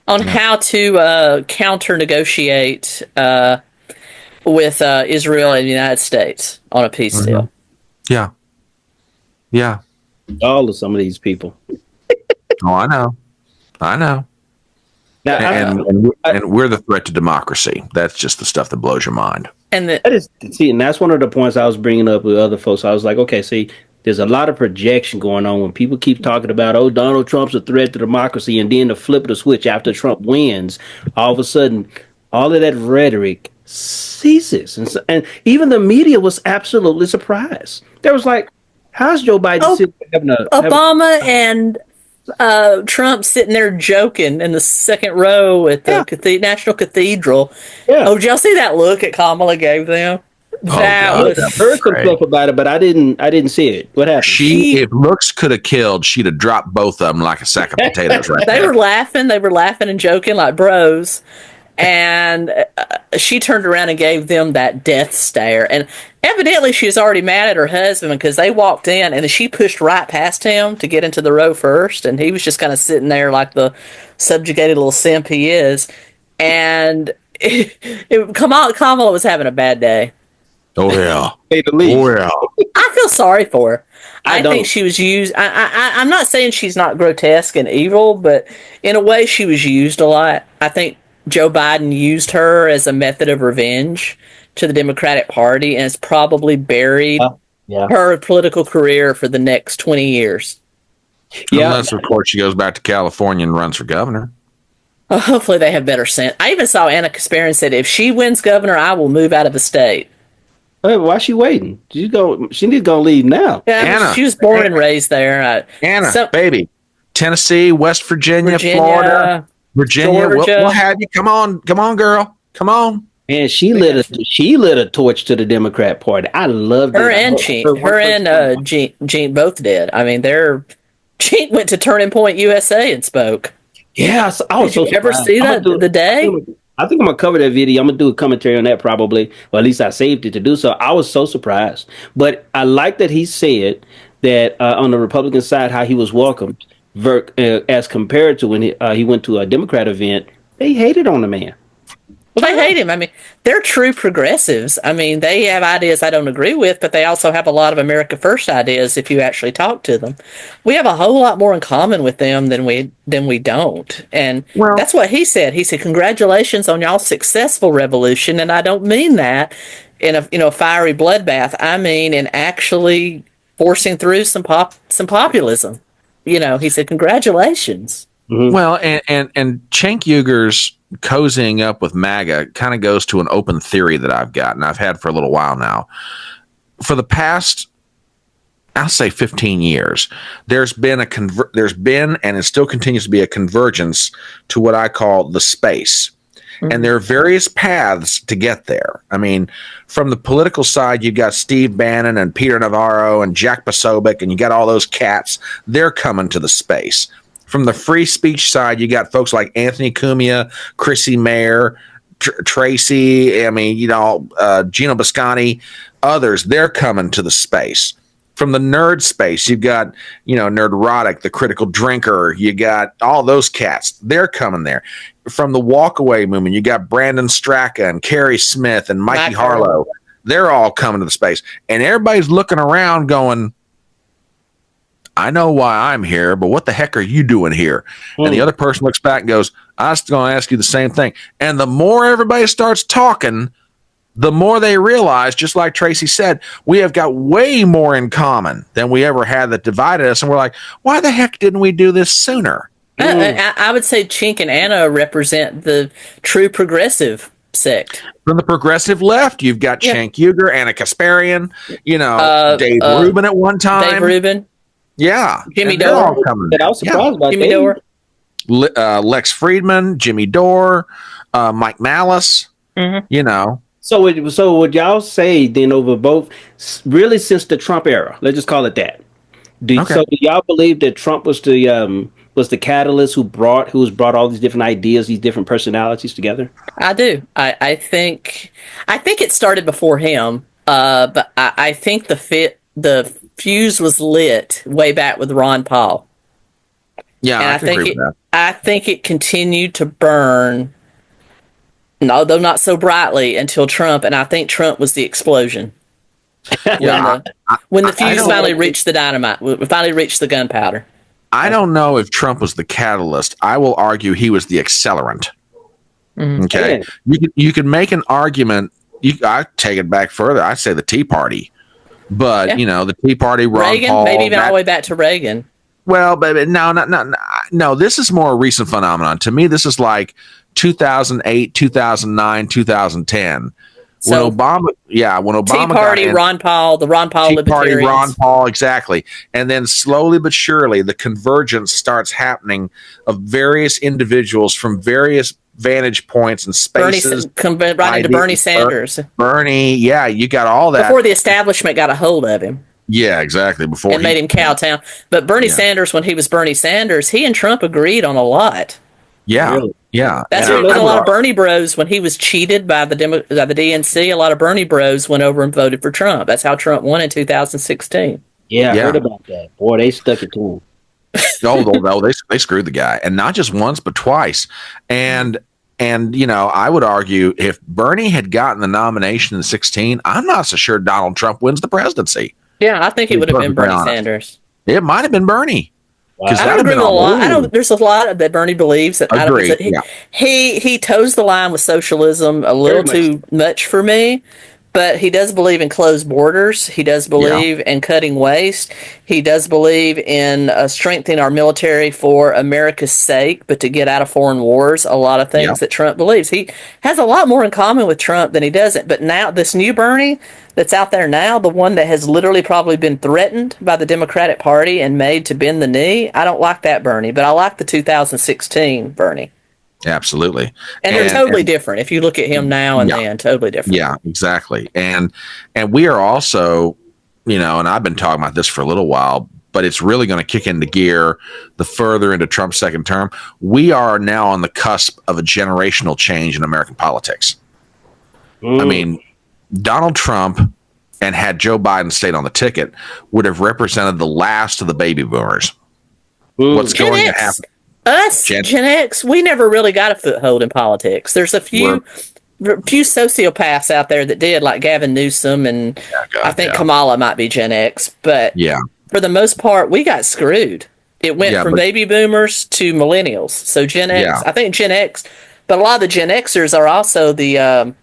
On how to counter-negotiate with Israel and the United States on a peace deal. Yeah. Yeah. All of some of these people. Oh, I know. Now, and we're the threat to democracy. That's just the stuff that blows your mind. And that's one of the points I was bringing up with other folks. I was like, okay, see, there's a lot of projection going on when people keep talking about, oh, Donald Trump's a threat to democracy, and then the flip of the switch after Trump wins, all of a sudden, all of that rhetoric ceases, and even the media was absolutely surprised. They was like, how's Joe Biden Obama and Trump sitting there joking in the second row at the National Cathedral. Yeah. Oh, did y'all see that look that Kamala gave them? I heard some stuff about it, but I didn't see it. What happened? If looks could have killed, she'd have dropped both of them like a sack of potatoes. They were laughing and joking like bros. And she turned around and gave them that death stare. And evidently she was already mad at her husband because they walked in and she pushed right past him to get into the row first. And he was just kind of sitting there like the subjugated little simp he is. And Kamala was having a bad day. Oh, yeah. I feel sorry for her. I think she was used. I'm not saying she's not grotesque and evil, but in a way she was used a lot. I think Joe Biden used her as a method of revenge to the Democratic Party, and it's probably buried her political career for the next 20 years. Unless, of course, she goes back to California and runs for governor. Well, hopefully they have better sense. I even saw Anna Kasparian said, if she wins governor, I will move out of the state. Hey, why is she waiting? She needs to go leave now. Yeah, Anna, she was born and raised there. Anna, baby, Tennessee, West Virginia, Florida, Virginia. Georgia. We'll have you. Come on, girl. Come on. And she lit a torch to the Democrat Party. I loved Her it. and Jean both did. I mean, Jean went to Turning Point USA and spoke. Yeah, I was Did you ever see that the day? I think I'm gonna cover that video. I'm gonna do a commentary on that probably, or at least I saved it to do so. I was so surprised, but I like that he said that on the Republican side how he was welcomed, as compared to when he went to a Democrat event, they hated on the man. Well, they hate him. I mean, they're true progressives. I mean, they have ideas I don't agree with, but they also have a lot of America First ideas if you actually talk to them. We have a whole lot more in common with them than we don't. And that's what he said. He said, "Congratulations on y'all's successful revolution." And I don't mean that in a fiery bloodbath. I mean in actually forcing through some populism. He said, "Congratulations." Mm-hmm. Well, and Cenk Uyghur's cozying up with MAGA kind of goes to an open theory that I've got, and I've had for a little while now. For the past, I'll say 15 years, there's been and it still continues to be a convergence to what I call the space. Mm-hmm. And there are various paths to get there. I mean, from the political side, you've got Steve Bannon and Peter Navarro and Jack Posobiec, and you got all those cats. They're coming to the space. From the free speech side, you got folks like Anthony Cumia, Chrissy Mayer, Tracy, Gino Biscotti, others. They're coming to the space. From the nerd space, you've got, Nerdrotic, the critical drinker. You got all those cats. They're coming there. From the walkaway movement, you got Brandon Straka and Carrie Smith and Mikey Harlow. They're all coming to the space. And everybody's looking around going, I know why I'm here, but what the heck are you doing here? And the other person looks back and goes, I was going to ask you the same thing. And the more everybody starts talking, the more they realize, just like Tracy said, we have got way more in common than we ever had that divided us. And we're like, why the heck didn't we do this sooner? I would say Cenk and Anna represent the true progressive sect. From the progressive left, you've got Cenk Uyghur, Anna Kasparian, Dave Rubin at one time. Dave Rubin. Yeah. Jimmy Dore. I was surprised by Jimmy Dore. Lex Friedman, Jimmy Dore, Mike Malice, So would y'all say then over both, really since the Trump era, let's just call it that. So do y'all believe that Trump was the catalyst who brought all these different ideas, these different personalities together? I do. I think it started before him, but I think the fuse was lit way back with Ron Paul. Yeah, and I can agree with that. I think it continued to burn, although not so brightly, until Trump, and I think Trump was the explosion. When the fuse finally reached the dynamite, finally reached the gunpowder. I don't know if Trump was the catalyst. I will argue he was the accelerant. Mm-hmm. Okay. Yeah. You could make an argument. I take it back further. I say the Tea Party. But, the Tea Party, Ron Reagan, Paul, maybe even all the way back to Reagan. Well, but no, this is more a recent phenomenon. To me, this is like 2008, 2009, 2010. So, when Obama Tea Party, Ron Paul, the Ron Paul Tea libertarians. Party, Ron Paul, exactly. And then slowly but surely, the convergence starts happening of various individuals from various vantage points and spaces. Right into Bernie Sanders. Bernie, yeah, you got all that. Before the establishment got a hold of him. Yeah, exactly. Before and made him Cowtown. But Bernie Sanders, when he was Bernie Sanders, he and Trump agreed on a lot. Yeah, really? Yeah. That's what a lot of Bernie bros, when he was cheated by the DNC, a lot of Bernie bros went over and voted for Trump. That's how Trump won in 2016. Yeah, I heard about that. Boy, they stuck it to him. They screwed the guy, and not just once but twice. And I would argue if Bernie had gotten the nomination in 2016, I'm not so sure Donald Trump wins the presidency. Yeah, I think it would have been Bernie Sanders. It might have been Bernie. I don't agree with a lot. There's a lot that Bernie believes that he toes the line with socialism a little too much for me. But he does believe in closed borders. He does believe in cutting waste. He does believe in strengthening our military for America's sake, but to get out of foreign wars. A lot of things that Trump believes. He has a lot more in common with Trump than he doesn't. But now, this new Bernie that's out there now, the one that has literally probably been threatened by the Democratic Party and made to bend the knee, I don't like that Bernie, but I like the 2016 Bernie. Absolutely. And they're totally different. If you look at him now and then, totally different. Yeah, exactly. And we are also, and I've been talking about this for a little while, but it's really going to kick into gear the further into Trump's second term. We are now on the cusp of a generational change in American politics. I mean, Donald Trump, and had Joe Biden stayed on the ticket, would have represented the last of the baby boomers. What's going to happen? Us, Gen X, we never really got a foothold in politics. There's a few sociopaths out there that did, like Gavin Newsom, and I think Kamala might be Gen X. But for the most part, we got screwed. It went from baby boomers to millennials. So Gen X, I think Gen X, but a lot of the Gen Xers are also the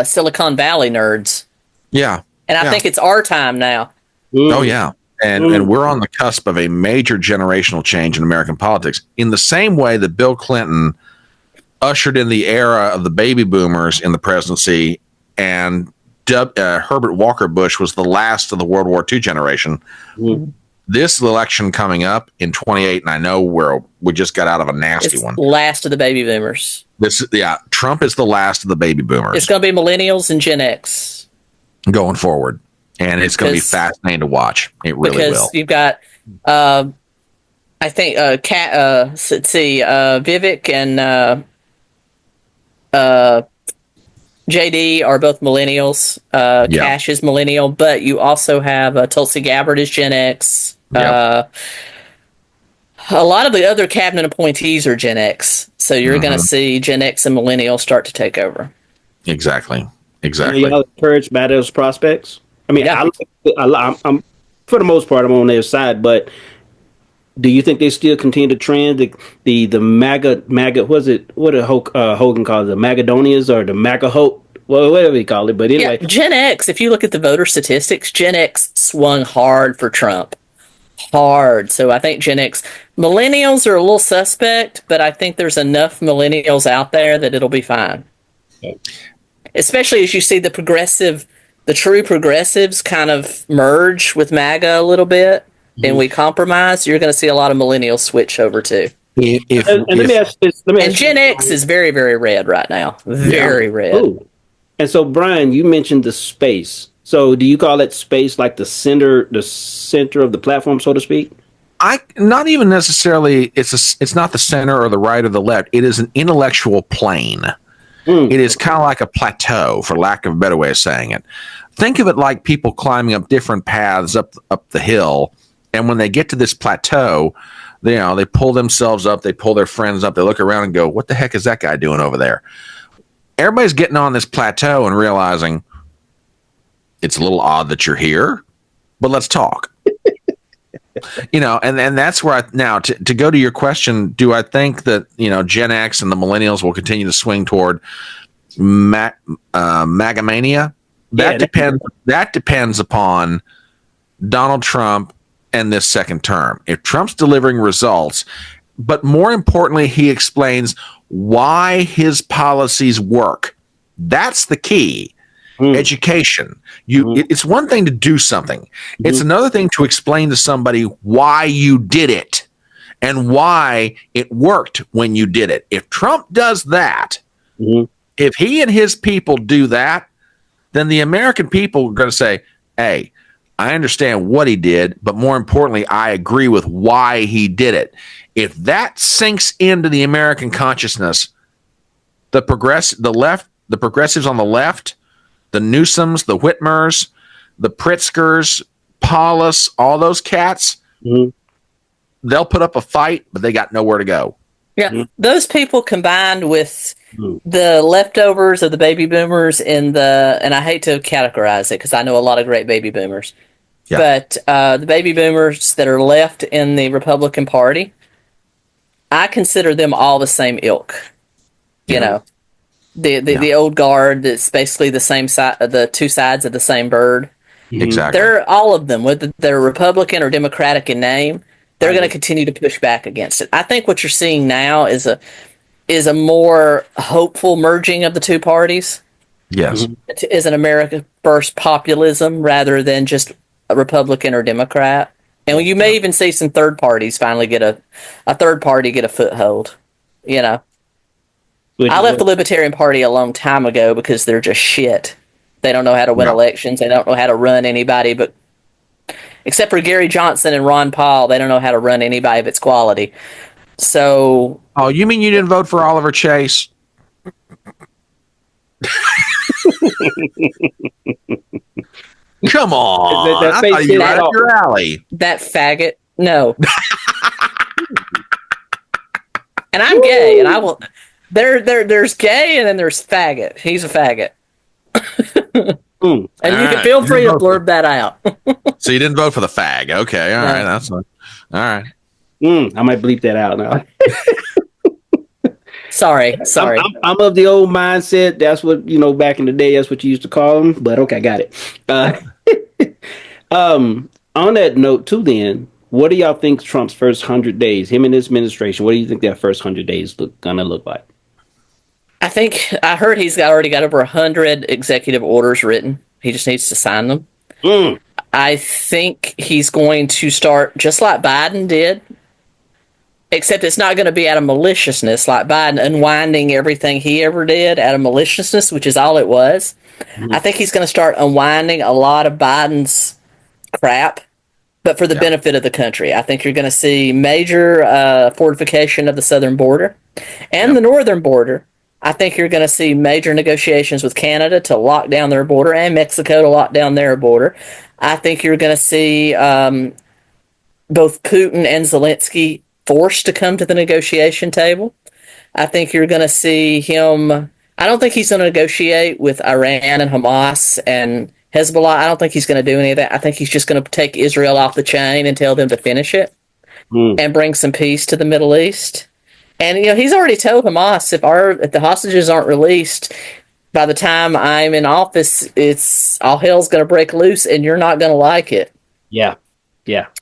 Silicon Valley nerds. Yeah. And I think it's our time now. Oh, yeah. And we're on the cusp of a major generational change in American politics. In the same way that Bill Clinton ushered in the era of the baby boomers in the presidency, and Herbert Walker Bush was the last of the World War II generation. This election coming up in 28, and I know we just got out of a nasty one. Last of the baby boomers. Trump is the last of the baby boomers. It's going to be millennials and Gen X going forward. And it's going to be fascinating to watch. It really will. Because you've got, I think, Vivek and JD are both millennials. Cash is millennial, but you also have Tulsi Gabbard is Gen X. A lot of the other cabinet appointees are Gen X. So you're going to see Gen X and millennials start to take over. Exactly. Y'all encouraged by those prospects? I mean, I'm for the most part, I'm on their side, but do you think they still continue to trend the MAGA? Was it what did Hogan call it, the Magadonians or the MAGA Hope? Well, whatever you call it. But anyway, Gen X. If you look at the voter statistics, Gen X swung hard for Trump, hard. So I think Gen X, millennials are a little suspect, but I think there's enough millennials out there that it'll be fine. Okay. Especially as you see the true progressives kind of merge with MAGA a little bit, and we compromise. You're going to see a lot of millennials switch over too. Let me ask this. And Gen X is very, very red right now. Very red. Ooh. And so, Brian, you mentioned the space. So, do you call that space like the center of the platform, so to speak? Not even necessarily. It's not the center or the right or the left. It is an intellectual plane. It is kind of like a plateau, for lack of a better way of saying it. Think of it like people climbing up different paths up the hill, and when they get to this plateau, they pull themselves up, they pull their friends up, they look around and go, "What the heck is that guy doing over there?" Everybody's getting on this plateau and realizing it's a little odd that you're here, but let's talk. And that's where to go to your question, do I think that, Gen X and the millennials will continue to swing toward Magamania? That depends upon Donald Trump and this second term. If Trump's delivering results, but more importantly, he explains why his policies work. That's the key. Education. It's one thing to do something. It's another thing to explain to somebody why you did it and why it worked when you did it. If Trump does that, if he and his people do that, then the American people are going to say, "Hey, I understand what he did, but more importantly, I agree with why he did it." If that sinks into the American consciousness, the progressives on the left, the Newsoms, the Whitmers, the Pritzkers, Paulus, all those cats, they'll put up a fight, but they got nowhere to go. Yeah, those people combined with the leftovers of the baby boomers and I hate to categorize it because I know a lot of great baby boomers, but the baby boomers that are left in the Republican Party, I consider them all the same ilk, the old guard that's basically the same side, the two sides of the same bird. Exactly. They're all of them, whether they're Republican or Democratic in name, they're going to continue to push back against it. I think what you're seeing now is a more hopeful merging of the two parties. Yes. Is an America First populism rather than just a Republican or Democrat. And you may even see some third parties finally get a third party get a foothold. You know, I left the Libertarian Party a long time ago because they're just shit. They don't know how to win elections. They don't know how to run anybody, but except for Gary Johnson and Ron Paul, they don't know how to run anybody of its quality. So, oh, you mean you didn't vote for Oliver Chase? Come on, I thought you were right up your alley. That faggot, no. And I'm gay, and I will. There's gay, and then there's faggot. He's a faggot. And you can feel free to blurb that out. So you didn't vote for the fag? Okay, all right, that's fine. All right. I might bleep that out now. Sorry. I'm of the old mindset. That's what, back in the day, that's what you used to call them. But okay, got it. On that note, too, then, what do y'all think Trump's first 100 days, him and his administration, what do you think their first 100 days gonna look like? I heard he's already got over 100 executive orders written. He just needs to sign them. I think he's going to start just like Biden did. Except it's not going to be out of maliciousness, like Biden unwinding everything he ever did out of maliciousness, which is all it was. I think he's going to start unwinding a lot of Biden's crap, but for the benefit of the country. I think you're going to see major fortification of the southern border and the northern border. I think you're going to see major negotiations with Canada to lock down their border and Mexico to lock down their border. I think you're going to see both Putin and Zelensky forced to come to the negotiation table. I think you're going to see him. I don't think he's going to negotiate with Iran and Hamas and Hezbollah. I don't think he's going to do any of that. I think he's just going to take Israel off the chain and tell them to finish it and bring some peace to the Middle East. And he's already told Hamas if the hostages aren't released by the time I'm in office, it's all hell's going to break loose, and you're not going to like it. Yeah.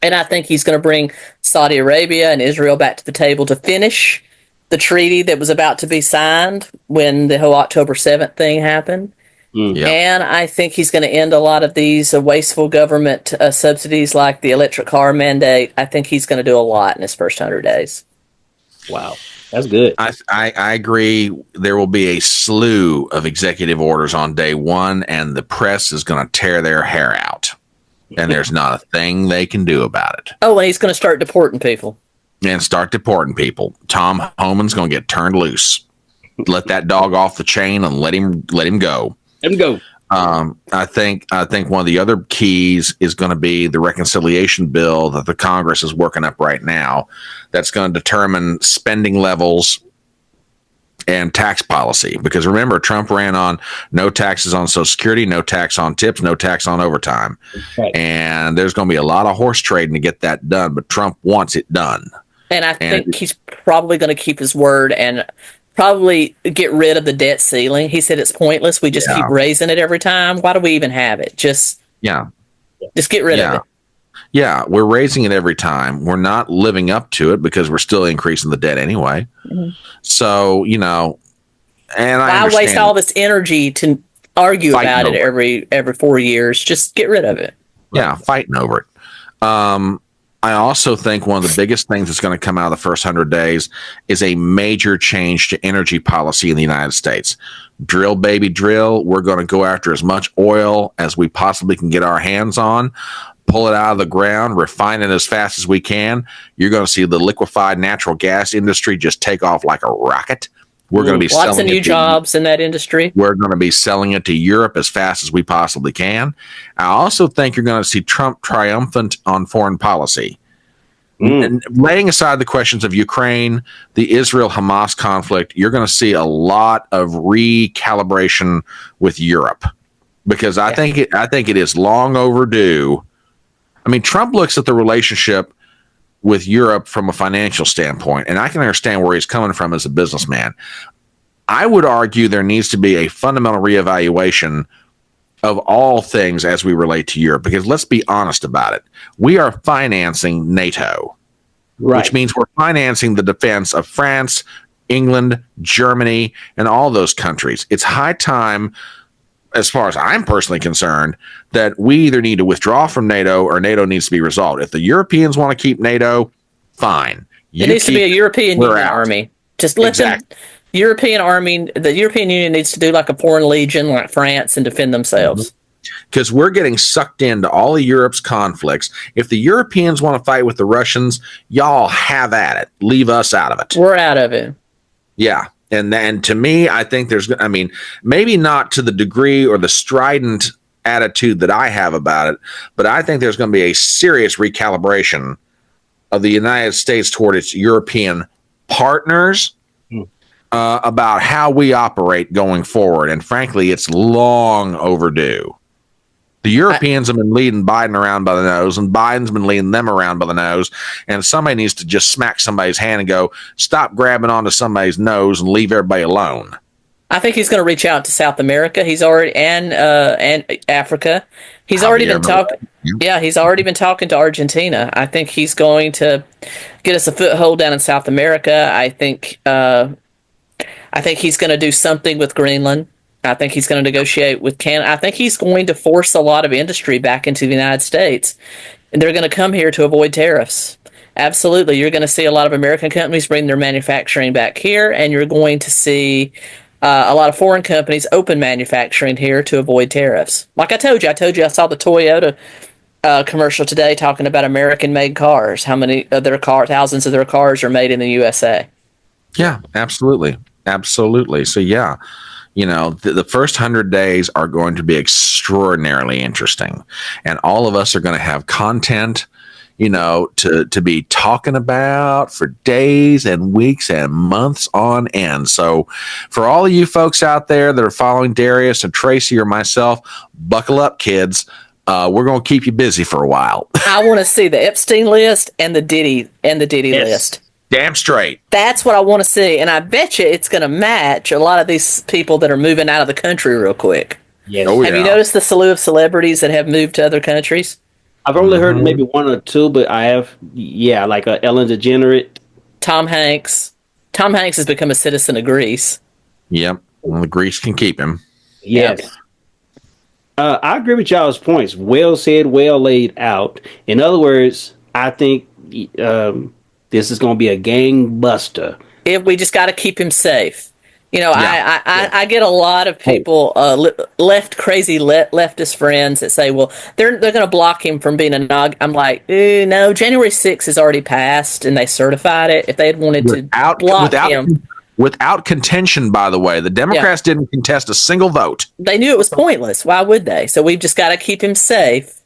And I think he's going to bring Saudi Arabia and Israel back to the table to finish the treaty that was about to be signed when the whole October 7th thing happened. And I think he's going to end a lot of these wasteful government subsidies like the electric car mandate. I think he's going to do a lot in his first 100 days. Wow. That's good. I agree. There will be a slew of executive orders on day one, and the press is going to tear their hair out. And there's not a thing they can do about it. Oh, and he's going to start deporting people. Tom Homan's going to get turned loose. Let that dog off the chain and let him go. Let him go. I think one of the other keys is going to be the reconciliation bill that the Congress is working up right now. That's going to determine spending levels and tax policy. Because remember, Trump ran on no taxes on Social Security, no tax on tips, no tax on overtime. Right. And there's going to be a lot of horse trading to get that done, but Trump wants it done. And I think he's probably going to keep his word and probably get rid of the debt ceiling. He said it's pointless. We just keep raising it every time. Why do we even have it? Just get rid of it. Yeah, we're raising it every time. We're not living up to it because we're still increasing the debt anyway. So, and why waste all this energy to argue about it every 4 years? Just get rid of it. Yeah, fighting over it. I also think one of the biggest things that's going to come out of the first 100 days is a major change to energy policy in the United States. Drill, baby, drill. We're going to go after as much oil as we possibly can get our hands on, pull it out of the ground, refine it as fast as we can. You're going to see the liquefied natural gas industry just take off like a rocket. We're going to be lots of new jobs in that industry. We're going to be selling it to Europe as fast as we possibly can. I also think you're going to see Trump triumphant on foreign policy. And laying aside the questions of Ukraine, the Israel-Hamas conflict, you're going to see a lot of recalibration with Europe because I think it is long overdue. I mean, Trump looks at the relationship with Europe from a financial standpoint, and I can understand where he's coming from as a businessman. I would argue there needs to be a fundamental reevaluation of all things as we relate to Europe, because let's be honest about it. We are financing NATO, which means we're financing the defense of France, England, Germany, and all those countries. It's high time, as far as I'm personally concerned, that we either need to withdraw from NATO or NATO needs to be resolved. If the Europeans want to keep NATO, fine. It needs to be a European Union out. army. Just let them. European army. The European Union needs to do like a foreign legion, like France, and defend themselves. Because we're getting sucked into all of Europe's conflicts. If the Europeans want to fight with the Russians, y'all have at it. Leave us out of it. We're out of it. Yeah. And to me, I think maybe not to the degree or the strident attitude that I have about it, but I think there's going to be a serious recalibration of the United States toward its European partners about how we operate going forward. And frankly, it's long overdue. The Europeans have been leading Biden around by the nose, and Biden's been leading them around by the nose. And somebody needs to just smack somebody's hand and go, stop grabbing onto somebody's nose and leave everybody alone. I think he's going to reach out to South America. He's already and Africa. He's already been talking. Yeah, he's already been talking to Argentina. I think he's going to get us a foothold down in South America. I think he's going to do something with Greenland. I think he's going to negotiate with Canada. I think he's going to force a lot of industry back into the United States. And they're going to come here to avoid tariffs. Absolutely. You're going to see a lot of American companies bring their manufacturing back here, and you're going to see a lot of foreign companies open manufacturing here to avoid tariffs. Like I told you I saw the Toyota commercial today talking about American-made cars. How many of their thousands of their cars are made in the USA? Yeah, absolutely. Absolutely. So, yeah. The first 100 days are going to be extraordinarily interesting, and all of us are going to have content, to be talking about for days and weeks and months on end. So for all of you folks out there that are following Darius or Tracy or myself, buckle up, kids. We're going to keep you busy for a while. I want to see the Epstein list and the Diddy list. Damn straight. That's what I want to see, and I bet you it's going to match a lot of these people that are moving out of the country real quick. Yes. Have you noticed the slew of celebrities that have moved to other countries? I've only heard maybe one or two, but I have, like Ellen DeGeneres. Tom Hanks. Tom Hanks has become a citizen of Greece. Yep. Well, Greece can keep him. Yes. Yep. I agree with y'all's points. Well said, well laid out. In other words, I think this is going to be a gangbuster. If we just got to keep him safe. I get a lot of people, leftist friends that say, well, they're going to block him from being a nog. I'm like, no, January 6th has already passed, and they certified it. If they had wanted to block him. Without contention, by the way, the Democrats didn't contest a single vote. They knew it was pointless. Why would they? So we've just got to keep him safe.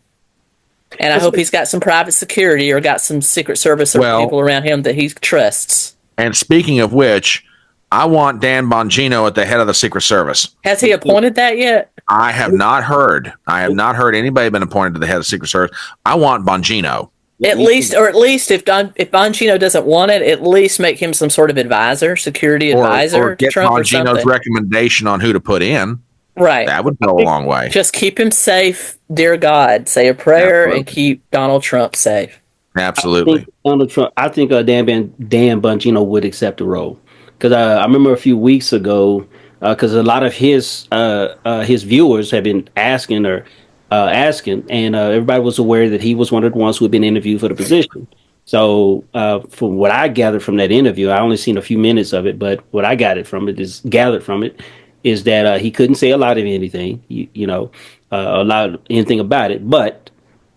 And I hope he's got some private security or got some Secret Service or people around him that he trusts. And speaking of which, I want Dan Bongino at the head of the Secret Service. Has he appointed that yet? I have not heard. Anybody been appointed to the head of the Secret Service. I want Bongino. At least if Bongino doesn't want it, at least make him some sort of advisor, security advisor. Or get Bongino's recommendation on who to put in. Right. That would go a long way. Just keep him safe, dear God. Say a prayer and keep Donald Trump safe. Absolutely. I think Dan Bongino would accept the role. Because I remember a few weeks ago, because a lot of his viewers have been asking, and everybody was aware that he was one of the ones who had been interviewed for the position. So from what I gathered from that interview, I only seen a few minutes of it, but what I gathered from it is that he couldn't say a lot of anything, anything about it. But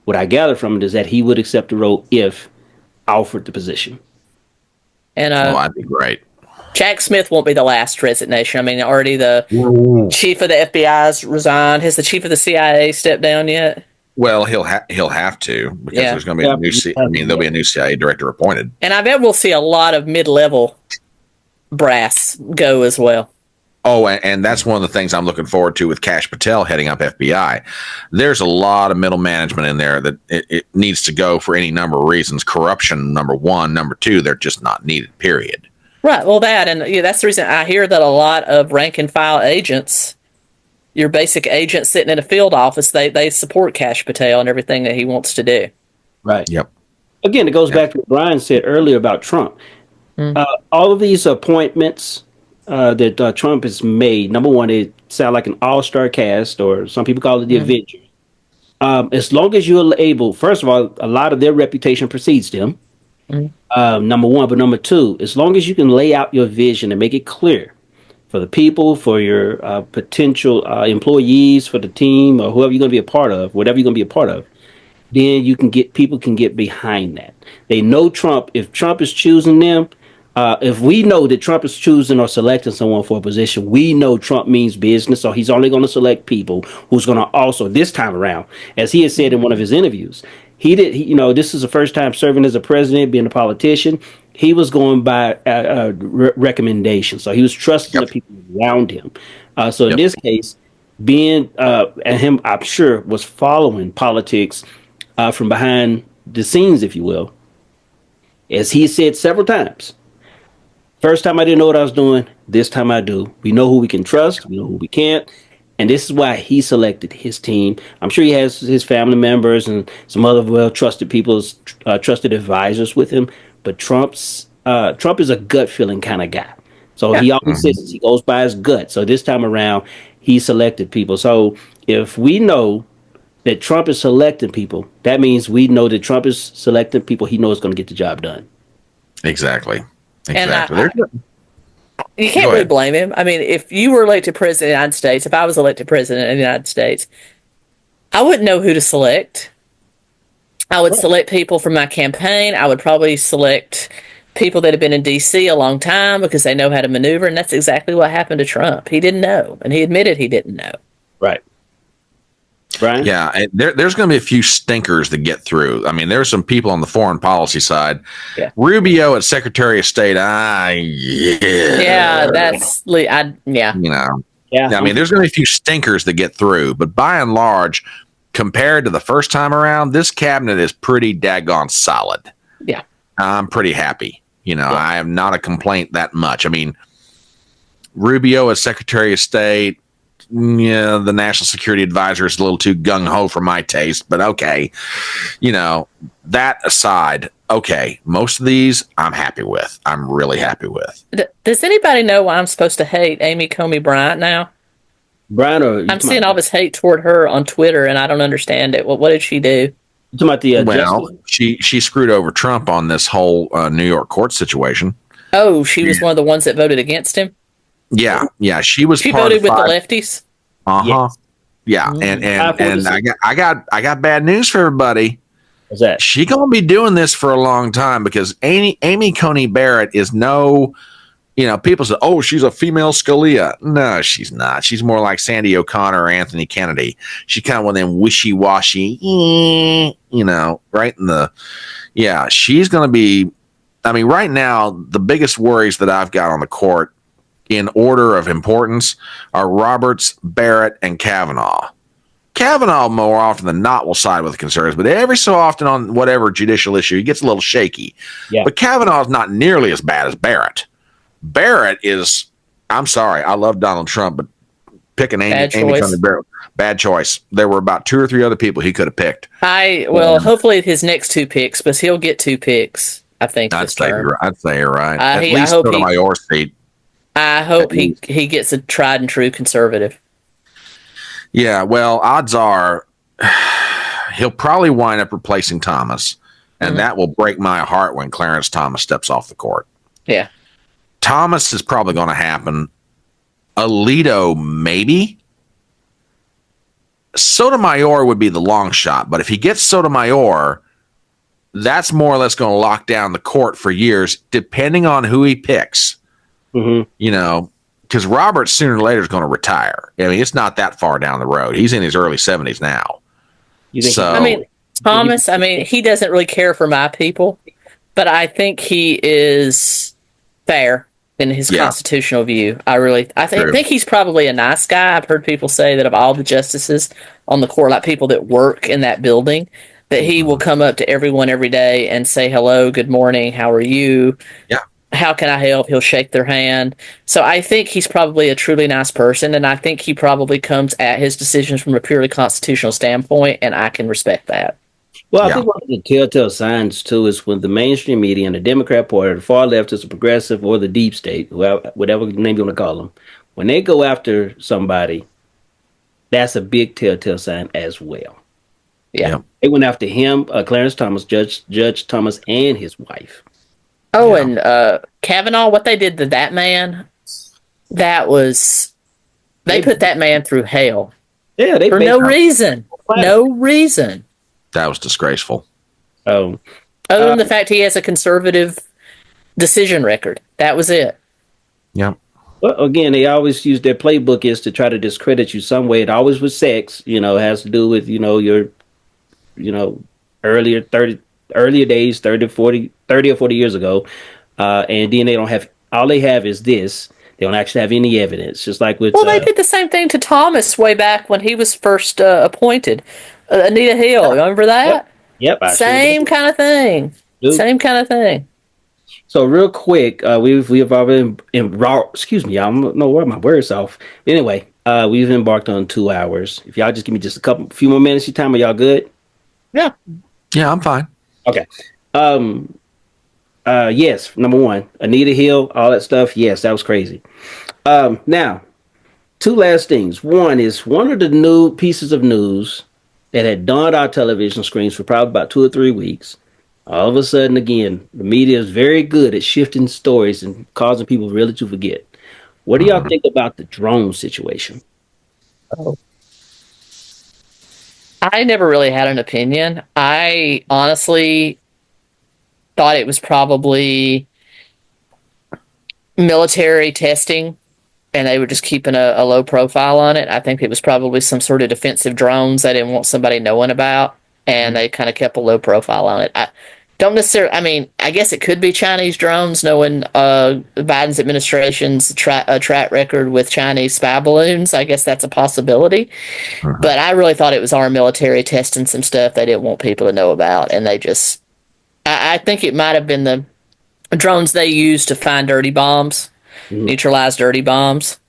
what I gathered from it is that he would accept the role if offered the position. And that'd be great. Jack Smith won't be the last resignation. I mean, already the chief of the FBI's resigned. Has the chief of the CIA stepped down yet? Well, he'll have to, because there's going to be there'll be a new CIA director appointed. And I bet we'll see a lot of mid-level brass go as well. Oh, and that's one of the things I'm looking forward to with Kash Patel heading up FBI. There's a lot of middle management in there that it needs to go for any number of reasons. Corruption, number one. Number two, they're just not needed, period. Right. Well, that and that's the reason I hear that a lot of rank and file agents, your basic agent sitting in a field office, they support Kash Patel and everything that he wants to do. Right. Yep. Again, it goes back to what Brian said earlier about Trump. All of these appointments that Trump has made, number one, it sound like an all-star cast, or some people call it the Avengers. As long as you're able, first of all, a lot of their reputation precedes them. Number one, but number two, as long as you can lay out your vision and make it clear for the people, for your potential employees, for the team, or whoever you're going to be a part of, whatever you're going to be a part of, then you can get people can get behind that. They know Trump. If Trump is choosing them, if we know that Trump is choosing or selecting someone for a position, we know Trump means business. So he's only going to select people who's going to also this time around, as he has said in one of his interviews, this is the first time serving as a president, being a politician. He was going by recommendation, so he was trusting the people around him. So in this case, being and him, I'm sure, was following politics from behind the scenes, if you will. As he said several times, first time I didn't know what I was doing. This time I do. We know who we can trust. We know who we can't. And this is why he selected his team. I'm sure he has his family members and some other well-trusted people, trusted advisors with him. But Trump is a gut feeling kind of guy. So he always says he goes by his gut. So this time around, he selected people. So if we know that Trump is selecting people, that means we know that Trump is selecting people he knows is going to get the job done. Exactly. And you can't really blame him. I mean, if you were elected president of the United States, if I was elected president of the United States, I wouldn't know who to select. I would select people from my campaign. I would probably select people that have been in D.C. a long time because they know how to maneuver, and that's exactly what happened to Trump. He didn't know, and he admitted he didn't know. Right. Brian? Yeah, there's going to be a few stinkers that get through. I mean, there's some people on the foreign policy side. Yeah. Rubio at Secretary of State. Yeah, that's yeah. You know. Yeah. I mean, there's going to be a few stinkers that get through, but by and large, compared to the first time around, this cabinet is pretty daggone solid. Yeah. I'm pretty happy. I have not a complaint that much. I mean, Rubio as Secretary of State. Yeah, the National Security Advisor is a little too gung-ho for my taste, but okay. That aside, okay, most of these I'm happy with. I'm really happy with. Does anybody know why I'm supposed to hate Amy Comey Bryant now? Brian, I'm seeing all this hate toward her on Twitter, and I don't understand it. What did she do? You talking about well, she screwed over Trump on this whole New York court situation. Oh, she was one of the ones that voted against him? Yeah, she was. She voted with the lefties. Yes. Yeah, and I got bad news for everybody. What's that? She gonna be doing this for a long time because Amy Coney Barrett is no. People say, "Oh, she's a female Scalia." No, she's not. She's more like Sandy O'Connor or Anthony Kennedy. She kind of one of them wishy-washy, right in the. Yeah, she's gonna be. I mean, right now the biggest worries that I've got on the court, in order of importance, are Roberts, Barrett, and Kavanaugh. Kavanaugh, more often than not, will side with the conservatives, but every so often on whatever judicial issue, he gets a little shaky. Yeah. But Kavanaugh is not nearly as bad as Barrett. Barrett is, I'm sorry, I love Donald Trump, but picking Amy Coney Barrett, bad choice. There were about 2 or 3 other people he could have picked. Hopefully his next 2 picks, but he'll get 2 picks, I think. I'd say you're right. At least go to my seat. I hope he gets a tried and true conservative. Yeah, well, odds are he'll probably wind up replacing Thomas, and that will break my heart when Clarence Thomas steps off the court. Yeah. Thomas is probably going to happen. Alito, maybe. Sotomayor would be the long shot, but if he gets Sotomayor, that's more or less going to lock down the court for years, depending on who he picks. Because Roberts sooner or later is going to retire. I mean, it's not that far down the road. He's in his early 70s now. Thomas, he doesn't really care for my people, but I think he is fair in his constitutional view. I think he's probably a nice guy. I've heard people say that of all the justices on the court, like people that work in that building, that he will come up to everyone every day and say hello, good morning, how are you? Yeah. how can I help? He'll shake their hand. So I think he's probably a truly nice person, and I think he probably comes at his decisions from a purely constitutional standpoint, and I can respect that. Well, I Yeah. think one of the telltale signs too is when the mainstream media and the Democrat Party, the far left is a progressive or the deep state, whatever name you want to call them, when they go after somebody, that's a big telltale sign as well. Yeah. Yeah. They went after him, Clarence Thomas, Judge Thomas, and his wife. Oh, Yeah. and Kavanaugh, what they did to that man, that was they They, put that man through hell yeah, they for no basically. reason. No reason. That was disgraceful. Oh, Other uh, than the fact he has a conservative decision record. That was it. Yeah. well, again, they always use their playbook is to try to discredit you some way. It always with sex, it has to do with your you know earlier 30 earlier days, 30 or 40 years ago, and then all they have is this. They don't actually have any evidence, just like with Well, they did the same thing to Thomas way back when he was first appointed. Anita Hill, you remember yep, that? yep, I sure Same kind of thing. do. Same kind of thing. So real quick, we've already excuse me, I don't know where my words off. Anyway, we've embarked on 2 hours. If y'all just give me just few more minutes of your time, are y'all good? Yeah. Yeah, I'm fine. Okay. Um, yes, number one, Anita Hill, all that stuff. Yes, that was crazy. Now, two last things. One is one of the new pieces of news that had dawned our television screens for probably about 2 or 3 weeks. All of a sudden, again, the media is very good at shifting stories and causing people really to forget. What do y'all Mhm. think about the drone situation? Oh. I never really had an opinion. I honestly thought it was probably military testing and they were just keeping a low profile on it. I think it was probably some sort of defensive drones they didn't want somebody knowing about, and they kind of kept a low profile on it. I don't necessarily. I mean, I guess it could be Chinese drones, knowing Biden's administration's track record with Chinese spy balloons. I guess that's a possibility. Mhm. But I really thought it was our military testing some stuff they didn't want people to know about, and they just. I think it might have been the drones they used to find dirty bombs, Mhm. neutralize dirty bombs,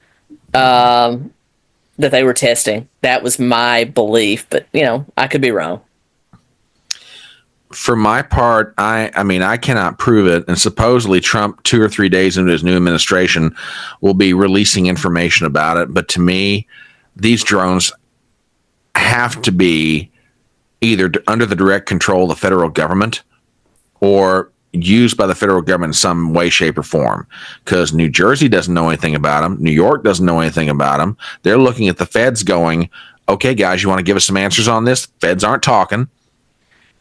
that they were testing. That was my belief, but I could be wrong. For my part, I mean, I cannot prove it. And supposedly Trump, 2 or 3 days into his new administration, will be releasing information about it. But to me, these drones have to be either under the direct control of the federal government or used by the federal government in some way, shape, or form. Because New Jersey doesn't know anything about them. New York doesn't know anything about them. They're looking at the feds going, okay, guys, you want to give us some answers on this? Feds aren't talking.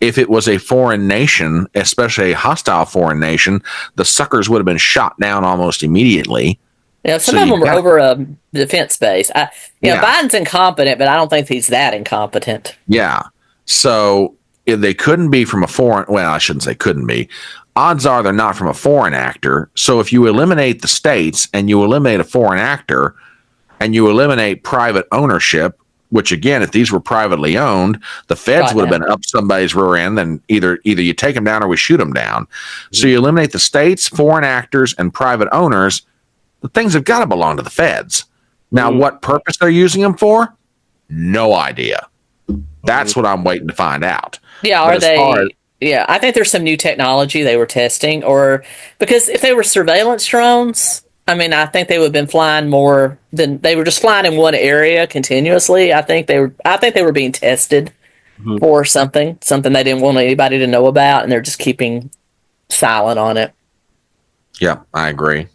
If it was a foreign nation, especially a hostile foreign nation, the suckers would have been shot down almost immediately. Some So of you them were got, over a defense base. yeah, Biden's incompetent, but I don't think he's that incompetent. yeah. So if they couldn't be from a foreign, well, I shouldn't say couldn't be. Odds are they're not from a foreign actor. So if you eliminate the states and you eliminate a foreign actor and you eliminate private ownership, which again, if these were privately owned, the feds Right would have now. been up somebody's rear end. And either you take them down or we shoot them down. So you eliminate the states, foreign actors, and private owners. The things have got to belong to the feds. Now, what purpose they're using them for? No idea. That's what I'm waiting to find out. Yeah, But are as far as, they? Yeah, I think there's some new technology they were testing, or because if they were surveillance drones, I mean, I think they would have been flying more than they were just flying in one area continuously. I think they were. I think they were being tested Mhm. for something they didn't want anybody to know about, and they're just keeping silent on it. yeah, I agree.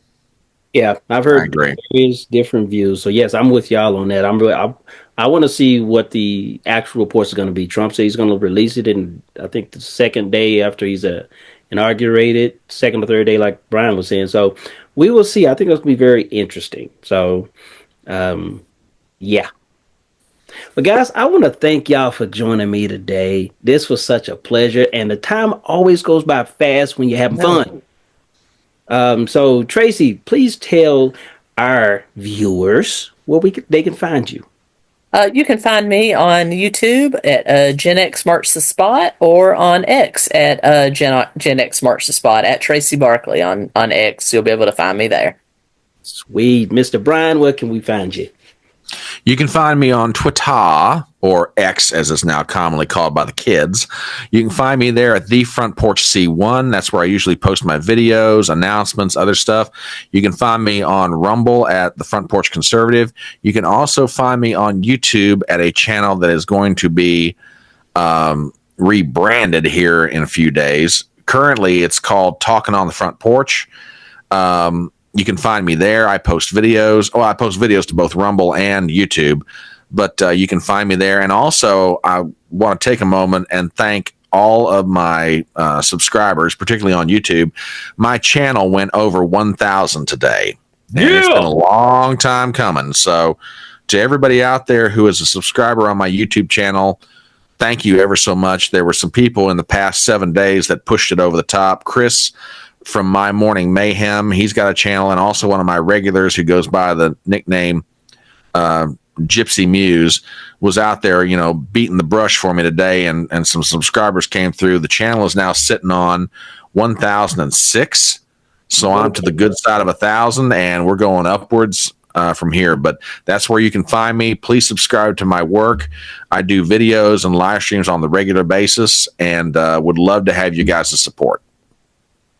Yeah, I've I heard agree. various different views. So yes, I'm with y'all on that. I want to see what the actual reports are going to be. Trump said he's going to release it in I think the second day after he's inaugurated, second or third day, like Brian was saying. So we will see. I think it's going to be very interesting. So yeah. But guys, I want to thank y'all for joining me today. This was such a pleasure, and the time always goes by fast when you're having fun. So Tracy, please tell our viewers where they can find you. You can find me on YouTube at GenX Marks the Spot, or on X at GenX Marks the Spot, at Tracy Barkley on X. You'll be able to find me there. Sweet. Mr. Brian, where can we find you? You can find me on Twitter, or X as it's now commonly called by the kids. You can find me there at the Front Porch C1. That's where I usually post my videos, announcements, other stuff. You can find me on Rumble at the Front Porch Conservative. You can also find me on YouTube at a channel that is going to be rebranded here in a few days. Currently, it's called Talking on the Front Porch. You can find me there. I post videos. Oh, I post videos to both Rumble and YouTube, but you can find me there. And also, I want to take a moment and thank all of my subscribers, particularly on YouTube. My channel went over 1,000 today. And it's been a long time coming. So to everybody out there who is a subscriber on my YouTube channel, thank you ever so much. There were some people in the past 7 days that pushed it over the top. Chris from My Morning Mayhem, he's got a channel, and also one of my regulars who goes by the nickname Gypsy Muse was out there, beating the brush for me today, and some subscribers came through. The channel is now sitting on 1,006, so I'm to the good side of 1,000, and we're going upwards from here. But that's where you can find me. Please subscribe to my work. I do videos and live streams on the regular basis, and would love to have you guys' support.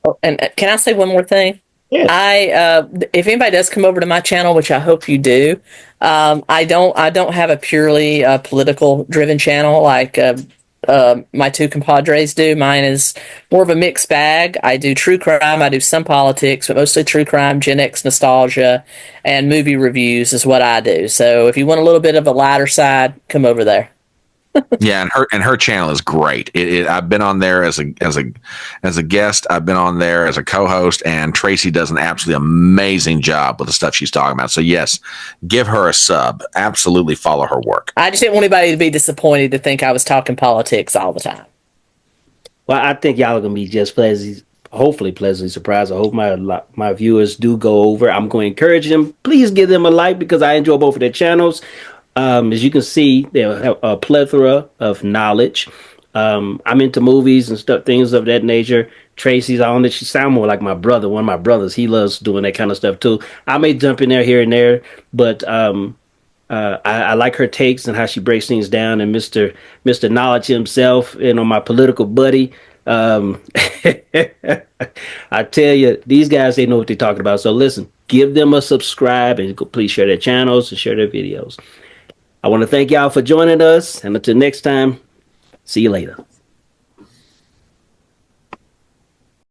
Oh, and can I say one more thing? Yes. If anybody does come over to my channel, which I hope you do, I don't have a purely political driven channel like my two compadres do. Mine is more of a mixed bag. I do true crime, I do some politics, but mostly true crime, Gen X nostalgia, and movie reviews is what I do. So if you want a little bit of a lighter side, come over there. Yeah, and her channel is great. I've been on there as a guest. I've been on there as a co-host, and Tracy does an absolutely amazing job with the stuff she's talking about. So yes, give her a sub. Absolutely follow her work. I just didn't want anybody to be disappointed to think I was talking politics all the time. Well, I think y'all are gonna be just hopefully pleasantly surprised. I hope my viewers do go over. I'm going to encourage them. Please give them a like, because I enjoy both of their channels. As you can see, they have a plethora of knowledge. I'm into movies and stuff, things of that nature. Tracy's on it. She sounds more like my brother. One of my brothers, he loves doing that kind of stuff too. I may jump in there here and there, but I like her takes and how she breaks things down. And Mr. Knowledge himself, my political buddy. I tell you, these guys, they know what they're talking about. So listen, give them a subscribe, and please share their channels and share their videos. I want to thank y'all for joining us, and until next time, see you later.